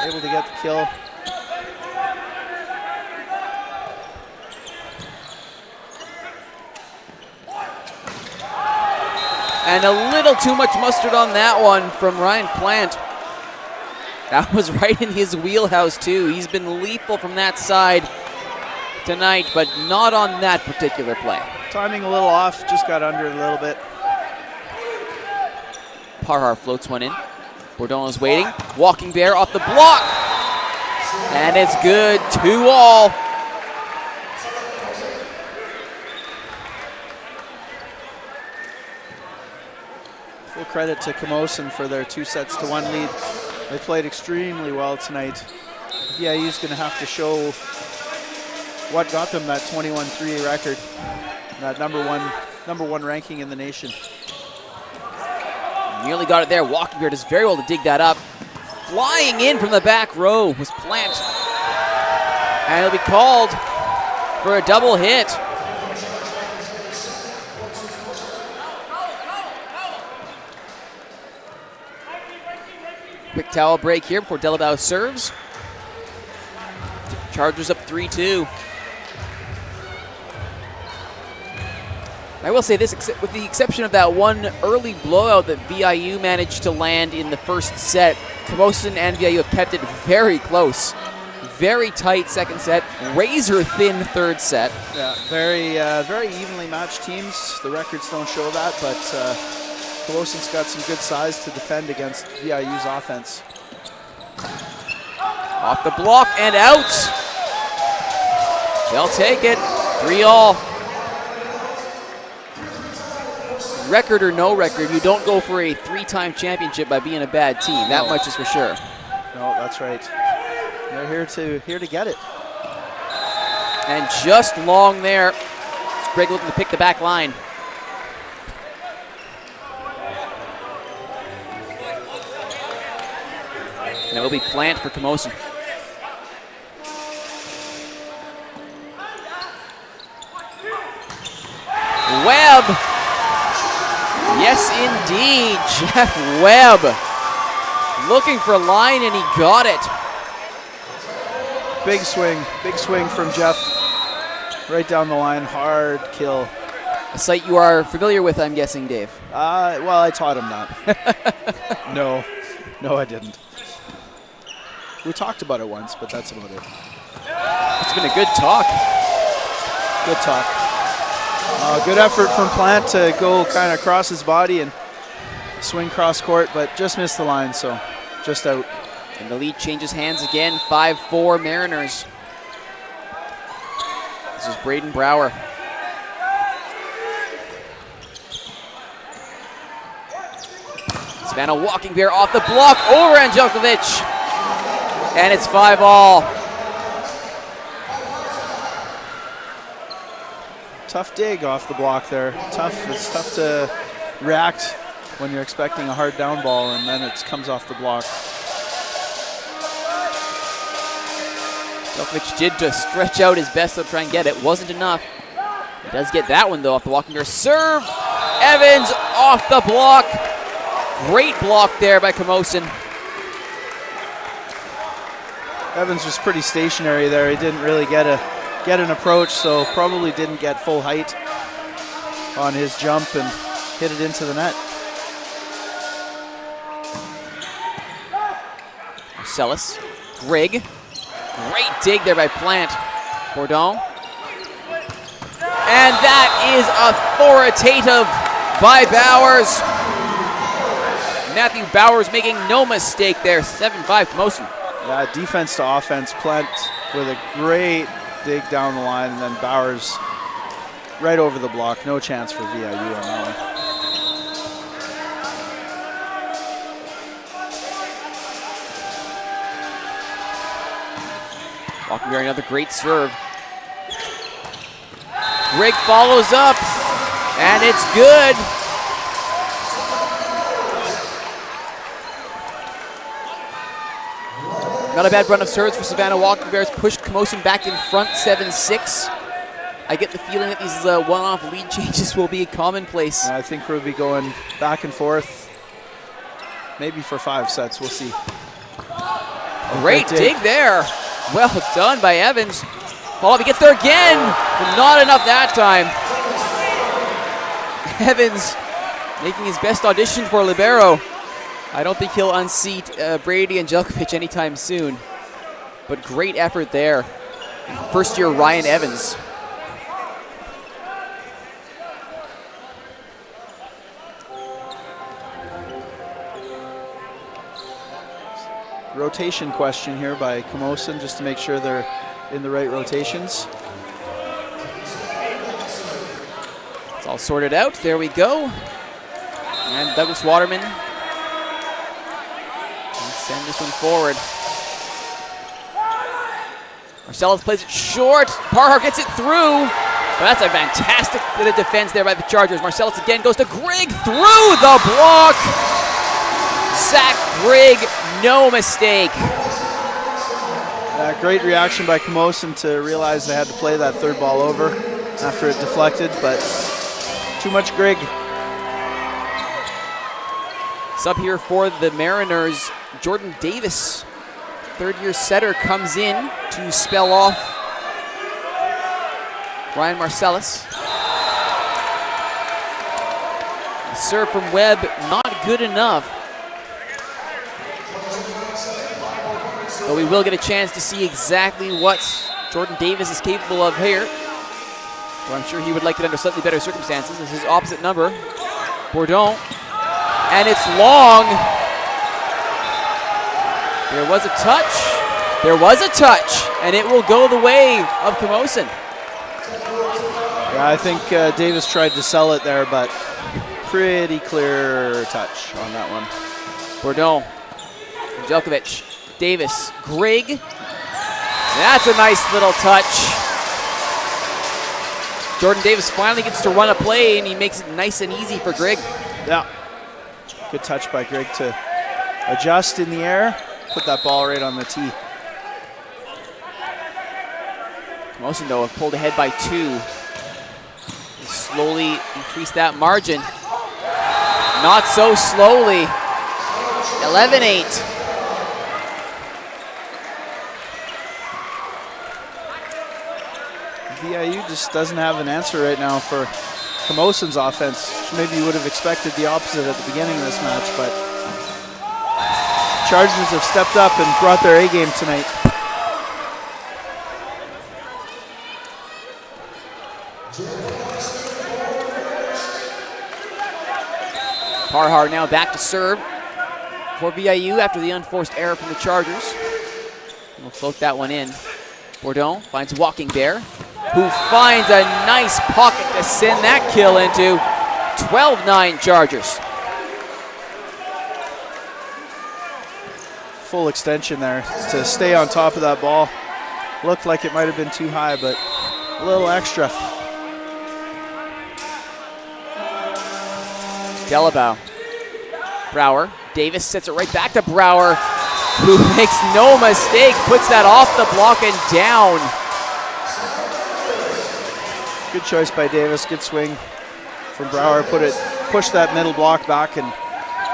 Able to get the kill. And a little too much mustard on that one from Ryan Plant. That was right in his wheelhouse too. He's been lethal from that side tonight, but not on that particular play. Timing a little off, just got under it a little bit. Parhar floats one in. Bordona's waiting. Walking Bear off the block. And it's good, 2-all. Full credit to Camosun for their 2 sets to 1 lead. They played extremely well tonight. VIU's going to have to show what got them that 21-3 record, that number one ranking in the nation. Nearly got it there. Walking Bear does very well to dig that up. Flying in from the back row was Plant. And it'll be called for a double hit. Quick towel break here before Delabau serves. Chargers up 3-2. I will say this, with the exception of that one early blowout that VIU managed to land in the first set, Camosun and VIU have kept it very close. Very tight second set, razor thin third set. Yeah, very evenly matched teams. The records don't show that, but Camosun's got some good size to defend against VIU's offense. Off the block and out. They'll take it, 3-all. Record or no record, you don't go for a 3-time championship by being a bad team. That much is for sure. No, that's right. They're here to get it. And just long there. It's Greg looking to pick the back line. And it will be Plant for Camosun. Webb. Yes, indeed, Jeff Webb. Looking for line, and he got it. Big swing from Jeff. Right down the line, hard kill. A site you are familiar with, I'm guessing, Dave. Well, I taught him that. No, I didn't. We talked about it once, but that's about it. It's been a good talk. Good talk. Good effort from Plant to go kind of across his body and swing cross court, but just missed the line, so just out. And the lead changes hands again, 5-4 Mariners. This is Braden Brower. Savannah Walking Bear off the block over Angelkovic. And it's 5-all. Tough dig off the block there. It's tough to react when you're expecting a hard down ball and then it comes off the block. Angelkovic did just stretch out his best to try and get it. Wasn't enough. He does get that one though off the Walking Bear. Serve! Evans off the block. Great block there by Camosun. Evans was pretty stationary there. He didn't really get an approach, so probably didn't get full height on his jump and hit it into the net. Marcellus, Grigg, great dig there by Plant. Bourdon. And that is authoritative by Bowers. Matthew Bowers making no mistake there, 7-5 Camosun. Yeah, defense to offense. Plant with a great dig down the line, and then Bowers right over the block. No chance for VIU on that one. Walking Bear, another great serve. Grigg follows up, and it's good. Not a bad run of serves for Savannah Walking Bears. Pushed Camosun back in front, 7-6. I get the feeling that these one-off lead changes will be commonplace. I think we'll be going back and forth, maybe for 5 sets. We'll see. Great dig there. Well done by Evans. Follow-up, he gets there again, but not enough that time. Evans making his best audition for libero. I don't think he'll unseat Brady Angelkovic anytime soon, but great effort there. First year Ryan Evans. Rotation question here by Camosun, just to make sure they're in the right rotations. It's all sorted out. There we go. And Douglas Waterman. Send this one forward. Marcellus plays it short. Parhar gets it through. But that's a fantastic bit of defense there by the Chargers. Marcellus again goes to Grigg through the block. Zach Grigg, no mistake. Great reaction by Camosun to realize they had to play that third ball over after it deflected, but too much Greg. Sub here for the Mariners, Jordan Davis, third-year setter, comes in to spell off Ryan Marcellus. The serve from Webb, not good enough. But we will get a chance to see exactly what Jordan Davis is capable of here. Well, I'm sure he would like it under slightly better circumstances. This is his opposite number, Bourdon. And it's long. There was a touch. There was a touch, and it will go the way of Camosun. Yeah, I think Davis tried to sell it there, but pretty clear touch on that one. Bourdon, Djokovic, Davis, Grigg. That's a nice little touch. Jordan Davis finally gets to run a play, and he makes it nice and easy for Grigg. Yeah. Good touch by Greg to adjust in the air, put that ball right on the tee. Camosun, though, have pulled ahead by 2. They slowly increase that margin. Not so slowly. 11-8. VIU just doesn't have an answer right now for Camosun's offense. Maybe you would have expected the opposite at the beginning of this match, but Chargers have stepped up and brought their A game tonight. Parhar now back to serve for VIU after the unforced error from the Chargers. We'll float that one in. Bourdon finds Walking Bear, who finds a nice pocket to send that kill into. 12-9 Chargers. Full extension there to stay on top of that ball. Looked like it might have been too high, but a little extra. Delabau. Brower. Davis sets it right back to Brower, who makes no mistake, puts that off the block and down. Good choice by Davis, good swing from Brower. Push that middle block back and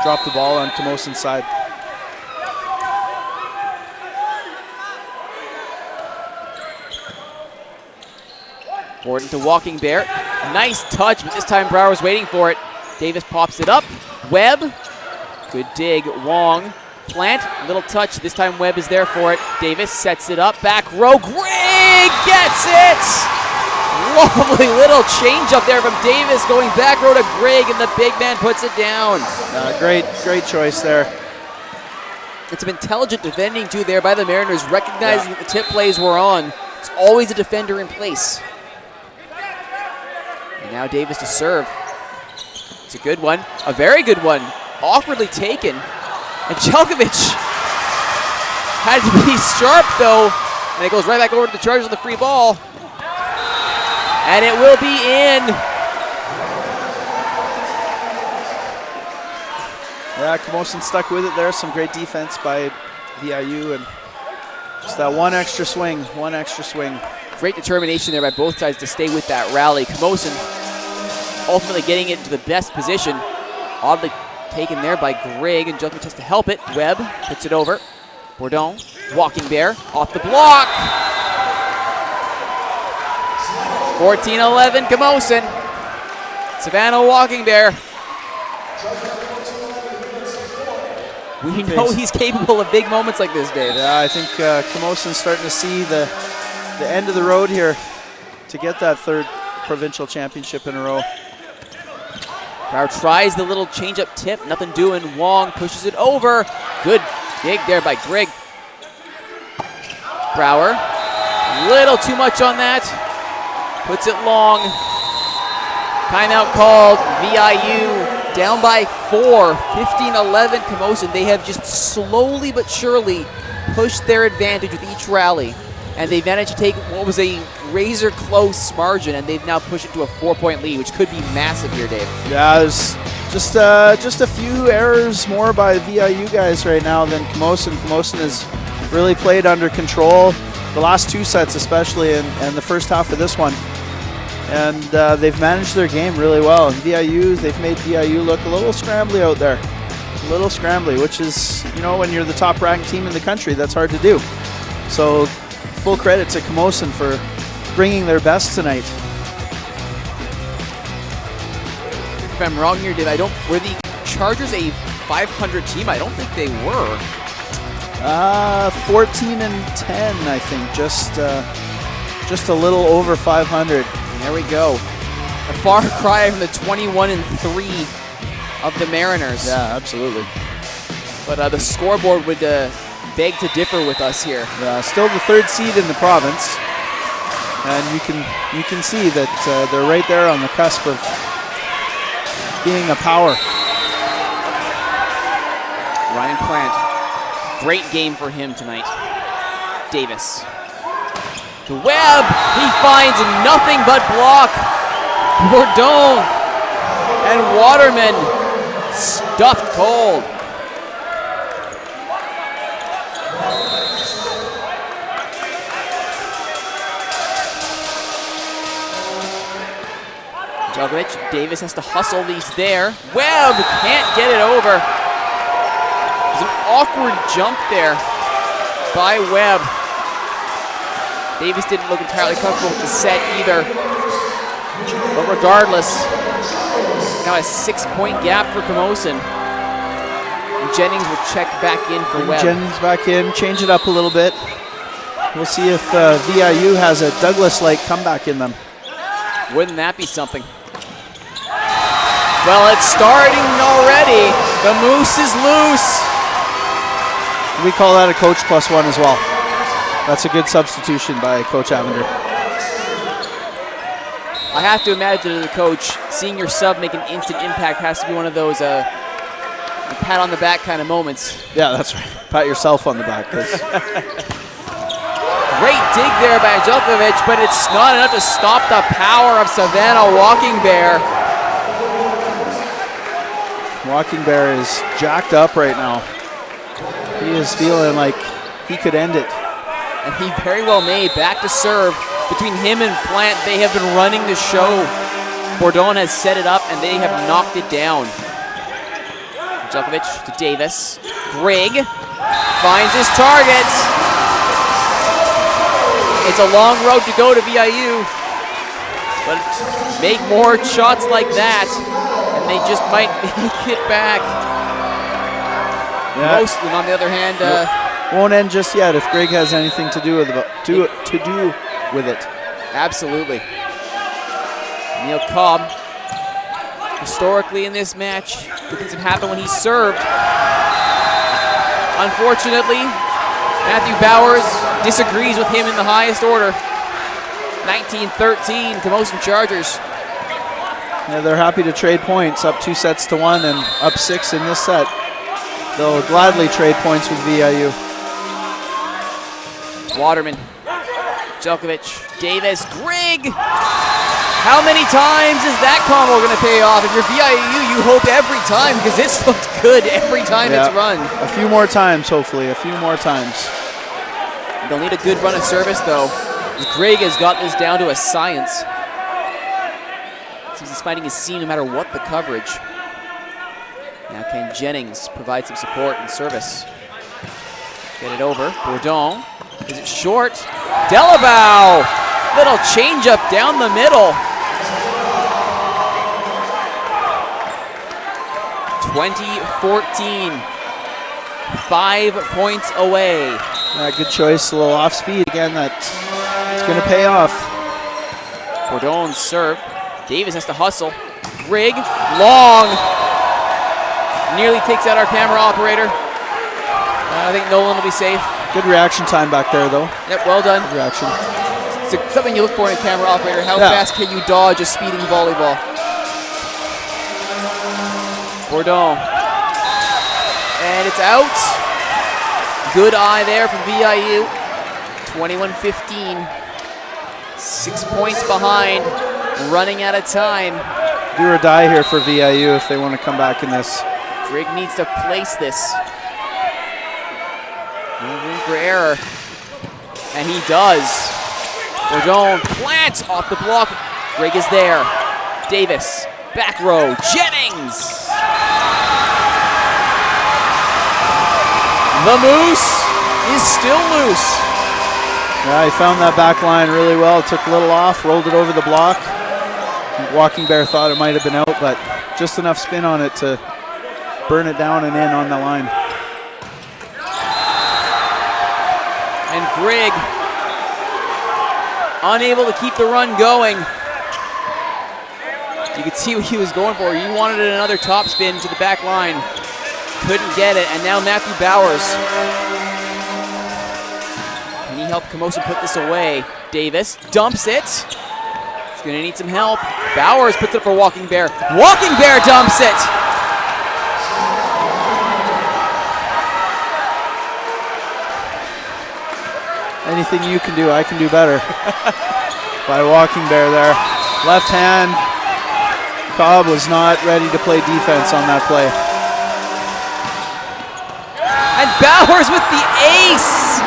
drop the ball on Camosun's side. Gordon to Walking Bear. Nice touch, but this time Brower's waiting for it. Davis pops it up. Webb. Good dig. Wong. Plant. Little touch. This time Webb is there for it. Davis sets it up. Back row. Greg gets it! Lovely little change up there from Davis going back row to Greg, and the big man puts it down. Great choice there. It's some intelligent defending too there by the Mariners, recognizing that the tip plays were on. It's always a defender in place. And now Davis to serve. It's a good one, a very good one. Awkwardly taken. And Djokovic had to be sharp though. And it goes right back over to the Chargers on the free ball. And it will be in. Yeah, Camosun stuck with it there. Some great defense by VIU, and just that one extra swing. Great determination there by both sides to stay with that rally. Camosun ultimately getting it into the best position. Oddly taken there by Greg, and Djokovic has to help it. Webb puts it over. Bourdon, Walking Bear, off the block. 14-11 Camosun. Savannah Walking Bear. We know he's capable of big moments like this, Dave. Yeah, I think Camosun's starting to see the end of the road here to get that third provincial championship in a row. Brower tries the little change-up tip, nothing doing. Wong pushes it over. Good dig there by Greg. Brower, little too much on that. Puts it long. Timeout called. VIU down by 4, 15-11 Camosun. They have just slowly but surely pushed their advantage with each rally. And they managed to take what was a razor-close margin, and they've now pushed it to a 4-point lead, which could be massive here, Dave. Yeah, there's just a few errors more by VIU guys right now than Camosun. Camosun has really played under control. The last 2 sets especially, and the first half of this one. And they've managed their game really well. And they've made VIU look a little scrambly out there. A little scrambly, which is, you know, when you're the top ranked team in the country, that's hard to do. So full credit to Camosun for bringing their best tonight. If I'm wrong here, were the Chargers a 500 team? I don't think they were. 14-10, I think. Just a little over 500. There we go. A far cry from the 21-3 of the Mariners. Yeah, absolutely. But the scoreboard would beg to differ with us here. Yeah, still the 3rd seed in the province, and you can see that they're right there on the cusp of being a power. Ryan Plant, great game for him tonight. Davis. To Webb, he finds nothing but block. Bourdon and Waterman stuffed cold. Djokovic, Davis has to hustle these there. Webb can't get it over. There's an awkward jump there by Webb. Davis didn't look entirely comfortable with the set either. But regardless, now a 6-point gap for Camosun. And Jennings will check back in for Webb. Jennings back in, change it up a little bit. We'll see if VIU has a Douglas-like comeback in them. Wouldn't that be something? Well, it's starting already. The moose is loose. We call that a coach +1 as well. That's a good substitution by Coach Avender. I have to imagine as a coach, seeing your sub make an instant impact has to be one of those pat on the back kind of moments. Yeah, that's right. Pat yourself on the back. Great dig there by Djokovic, but it's not enough to stop the power of Savannah Walking Bear. Walking Bear is jacked up right now. He is feeling like he could end it. And he very well may. Back to serve. Between him and Plant, they have been running the show. Bourdon has set it up, and they have knocked it down. Djokovic to Davis. Grigg finds his target. It's a long road to go to VIU. But make more shots like that, and they just might make it back. Yeah. Mostly, on the other hand, won't end just yet if Greg has anything to do with it. Absolutely. Neil Cobb, historically in this match, good things have happened when he's served. Unfortunately, Matthew Bowers disagrees with him in the highest order. 19-13, Camosun Chargers. Yeah, they're happy to trade points, up 2-1 and up 6 in this set. They'll gladly trade points with VIU. Waterman, Djokovic, Davis, Grigg. How many times is that combo going to pay off? If you're VIU, you hope every time, because this looked good every time it's run. A few more times, hopefully, a few more times. They'll need a good run of service, though. Grigg has got this down to a science. Seems he's finding his seam no matter what the coverage. Now can Jennings provide some support and service? Get it over. Bourdon. Is it short? Delabau! Little change up down the middle. 20-14. 5 points away. Good choice, a little off speed again. That's going to pay off. Bourdon's serve. Davis has to hustle. Grigg, long. Nearly takes out our camera operator. I think Nolan will be safe. Good reaction time back there, though. Yep, well done. Good reaction. It's something you look for in a camera operator. How fast can you dodge a speeding volleyball? Bourdon. And it's out. Good eye there from VIU. 21-15. 6 points behind. Running out of time. Do or die here for VIU if they want to come back in this. Grigg needs to place this. No room for error. And he does. Bourdon plants off the block. Greg is there. Davis, back row, Jennings. The Moose is still loose. Yeah, he found that back line really well. Took a little off, rolled it over the block. Walking Bear thought it might have been out, but just enough spin on it to burn it down and in on the line. And Greg unable to keep the run going. You could see what he was going for. He wanted another top spin to the back line. Couldn't get it, and now Matthew Bowers. Can he help Camosun put this away? Davis dumps it. He's gonna need some help. Bowers puts it for Walking Bear. Walking Bear dumps it. Anything you can do, I can do better. By Walking Bear there. Left hand. Cobb was not ready to play defense on that play. And Bowers with the ace.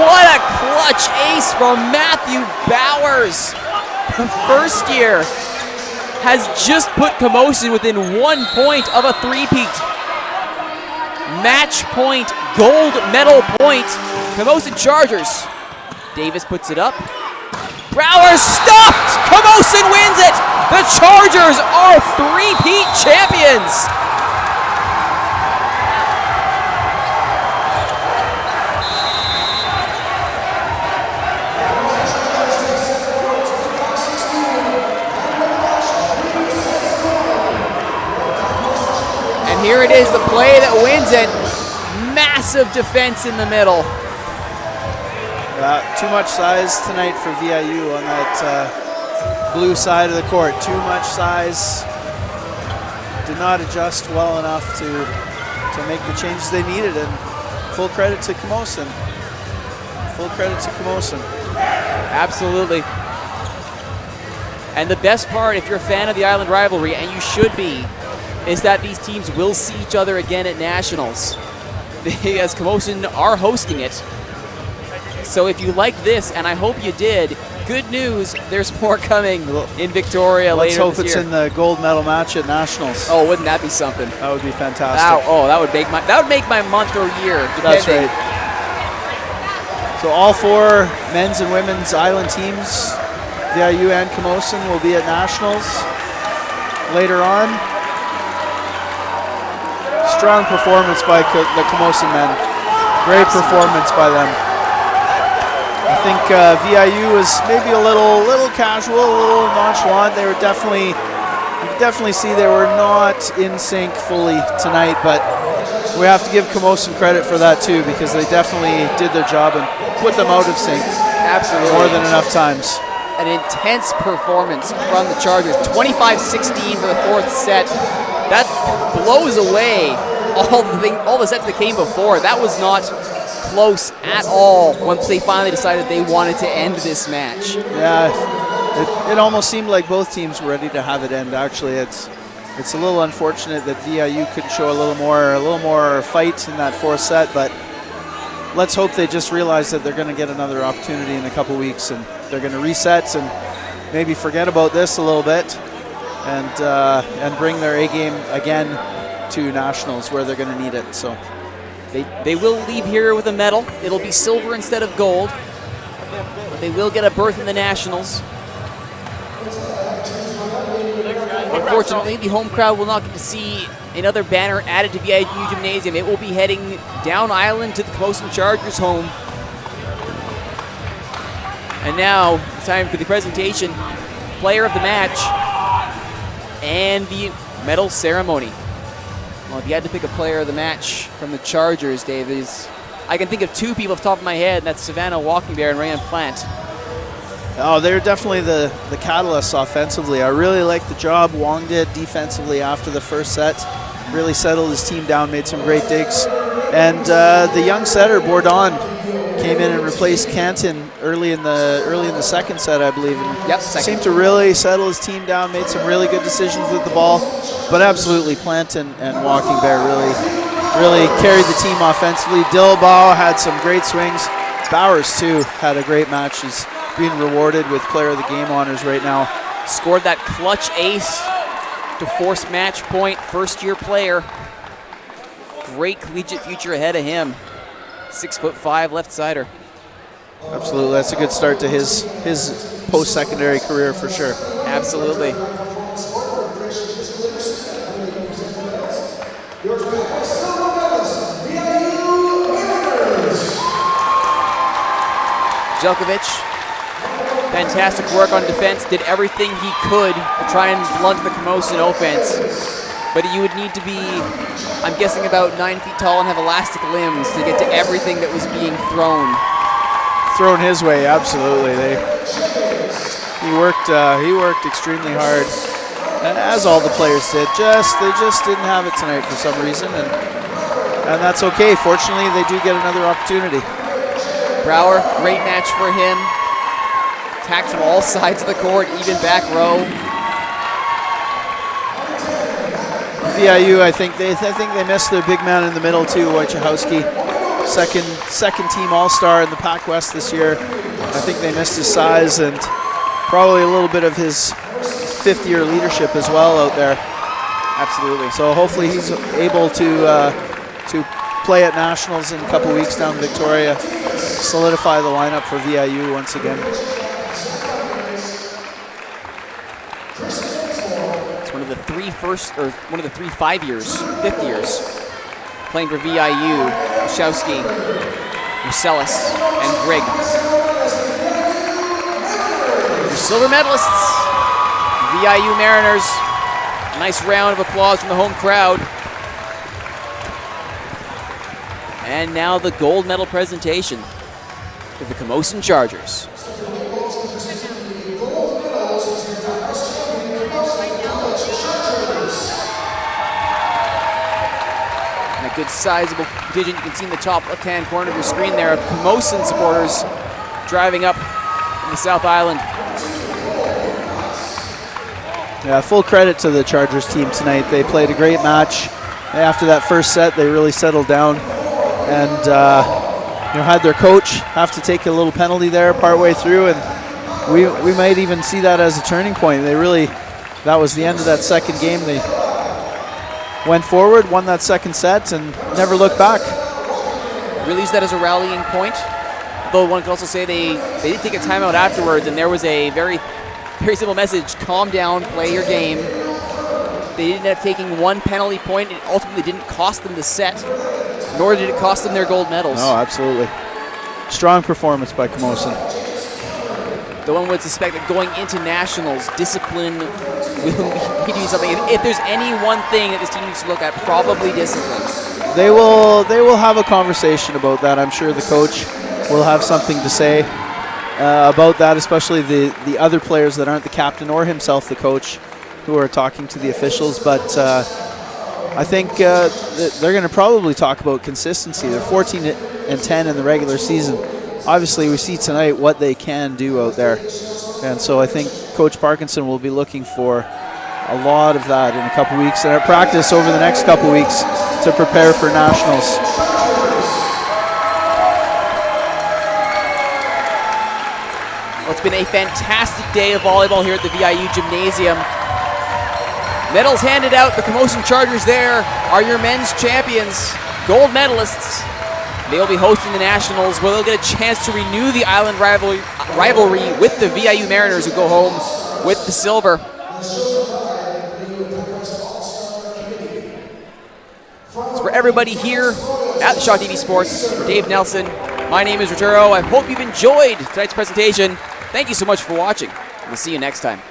What a clutch ace from Matthew Bowers. The first year has just put Camosun within 1 point of a three-peat. Match point, gold medal point, Camosun Chargers. Davis puts it up. Bowers stuffed! Camosun wins it! The Chargers are three-peat champions! Here it is, the play that wins it. Massive defense in the middle. Too much size tonight for VIU on that blue side of the court. Too much size. Did not adjust well enough to make the changes they needed, and full credit to Camosun. Full credit to Camosun. Absolutely. And the best part, if you're a fan of the Island rivalry, and you should be, is that these teams will see each other again at Nationals, as Camosun are hosting it. So if you like this, and I hope you did, good news, there's more coming in Victoria later this year. Let's hope it's in the gold medal match at Nationals. Oh, wouldn't that be something? That would be fantastic. That would make my month or year, depending. That's right. So all four men's and women's Island teams, VIU and Camosun, will be at Nationals later on. Strong performance by the Camosun men. Great performance by them. I think VIU was maybe a little casual, a little nonchalant. They were definitely, you could definitely see they were not in sync fully tonight, but we have to give Camosun credit for that too, because they definitely did their job and put them out of sync. Absolutely. More than enough times. An intense performance from the Chargers. 25-16 for the fourth set. That blows away all the sets that came before. That was not close at all once they finally decided they wanted to end this match. Yeah, it almost seemed like both teams were ready to have it end. Actually, it's a little unfortunate that VIU couldn't show a little more fight in that fourth set, but let's hope they just realize that they're going to get another opportunity in a couple weeks, and they're going to reset and maybe forget about this a little bit, and bring their A game again to Nationals where they're going to need it. So they will leave here with a medal. It'll be silver instead of gold, but they will get a berth in the Nationals. Unfortunately, the home crowd will not get to see another banner added to VIU Gymnasium. It will be heading down island to the Camosun Chargers home. And now it's time for the presentation, player of the match, and the medal ceremony. Well, if you had to pick a player of the match from the Chargers, Dave, I can think of two people off the top of my head, and that's Savannah Walking Bear and Rayan Plant. Oh, they're definitely the catalysts offensively. I really like the job Wong did defensively after the first set. Really settled his team down, made some great digs. And the young setter, Bourdon, came in and replaced Canton early in the second set, I believe. And seemed to really settle his team down, made some really good decisions with the ball. But absolutely, Plant and Walking Bear really really carried the team offensively. Dillbaugh had some great swings. Bowers, too, had a great match. He's being rewarded with Player of the Game honors right now. Scored that clutch ace to force match point, first-year player. Great collegiate future ahead of him. 6'5" left-sider. Absolutely, that's a good start to his post-secondary career for sure. Absolutely. Djokovic, fantastic work on defense, did everything he could to try and blunt the Camosun offense. But you would need to be, I'm guessing, about 9 feet tall and have elastic limbs to get to everything that was being thrown. Thrown his way, absolutely. He worked extremely hard, as all the players did. They just didn't have it tonight for some reason, and that's okay. Fortunately, they do get another opportunity. Brouwer, great match for him. Attacks from all sides of the court, even back row. VIU, I think they missed their big man in the middle too, Wojciechowski. Second team All-Star in the PACWEST this year. I think they missed his size and probably a little bit of his fifth-year leadership as well out there. Absolutely. So hopefully he's able to play at Nationals in a couple weeks down in Victoria, solidify the lineup for VIU once again. It's one of the three 5 years playing for VIU. Wachowski, Marcellus, and Grigg. Your silver medalists, VIU Mariners. Nice round of applause from the home crowd. And now the gold medal presentation for the Camosun Chargers. And a good sizable contingent you can see in the top left-hand corner of your screen there of Camosun supporters driving up from the South Island. Yeah, full credit to the Chargers team tonight. They played a great match. After that first set, they really settled down and had their coach have to take a little penalty there partway through, and we might even see that as a turning point. That was the end of that second game. They went forward, won that second set, and never looked back. Really use that as a rallying point. Though one could also say they did take a timeout afterwards, and there was a very simple message: calm down, play your game. They didn't end up taking one penalty point. It ultimately didn't cost them the set, nor did it cost them their gold medals. No, absolutely. Strong performance by Camosun. The one would suspect that going into nationals, discipline will be doing something. If there's any one thing that this team needs to look at, probably discipline. They will have a conversation about that. I'm sure the coach will have something to say about that, especially the other players that aren't the captain or himself, the coach, who are talking to the officials. But I think they're going to probably talk about consistency. They're 14-10 in the regular season. Obviously, we see tonight what they can do out there. And so I think Coach Parkinson will be looking for a lot of that in a couple weeks and at practice over the next couple weeks to prepare for nationals. Well, it's been a fantastic day of volleyball here at the VIU Gymnasium. Medals handed out. The Camosun Chargers there are your men's champions, gold medalists. They'll be hosting the Nationals, where they'll get a chance to renew the island rivalry with the VIU Mariners, who go home with the silver. So for everybody here at the Shaw TV Sports, for Dave Nelson, my name is Roturo. I hope you've enjoyed tonight's presentation. Thank you so much for watching. We'll see you next time.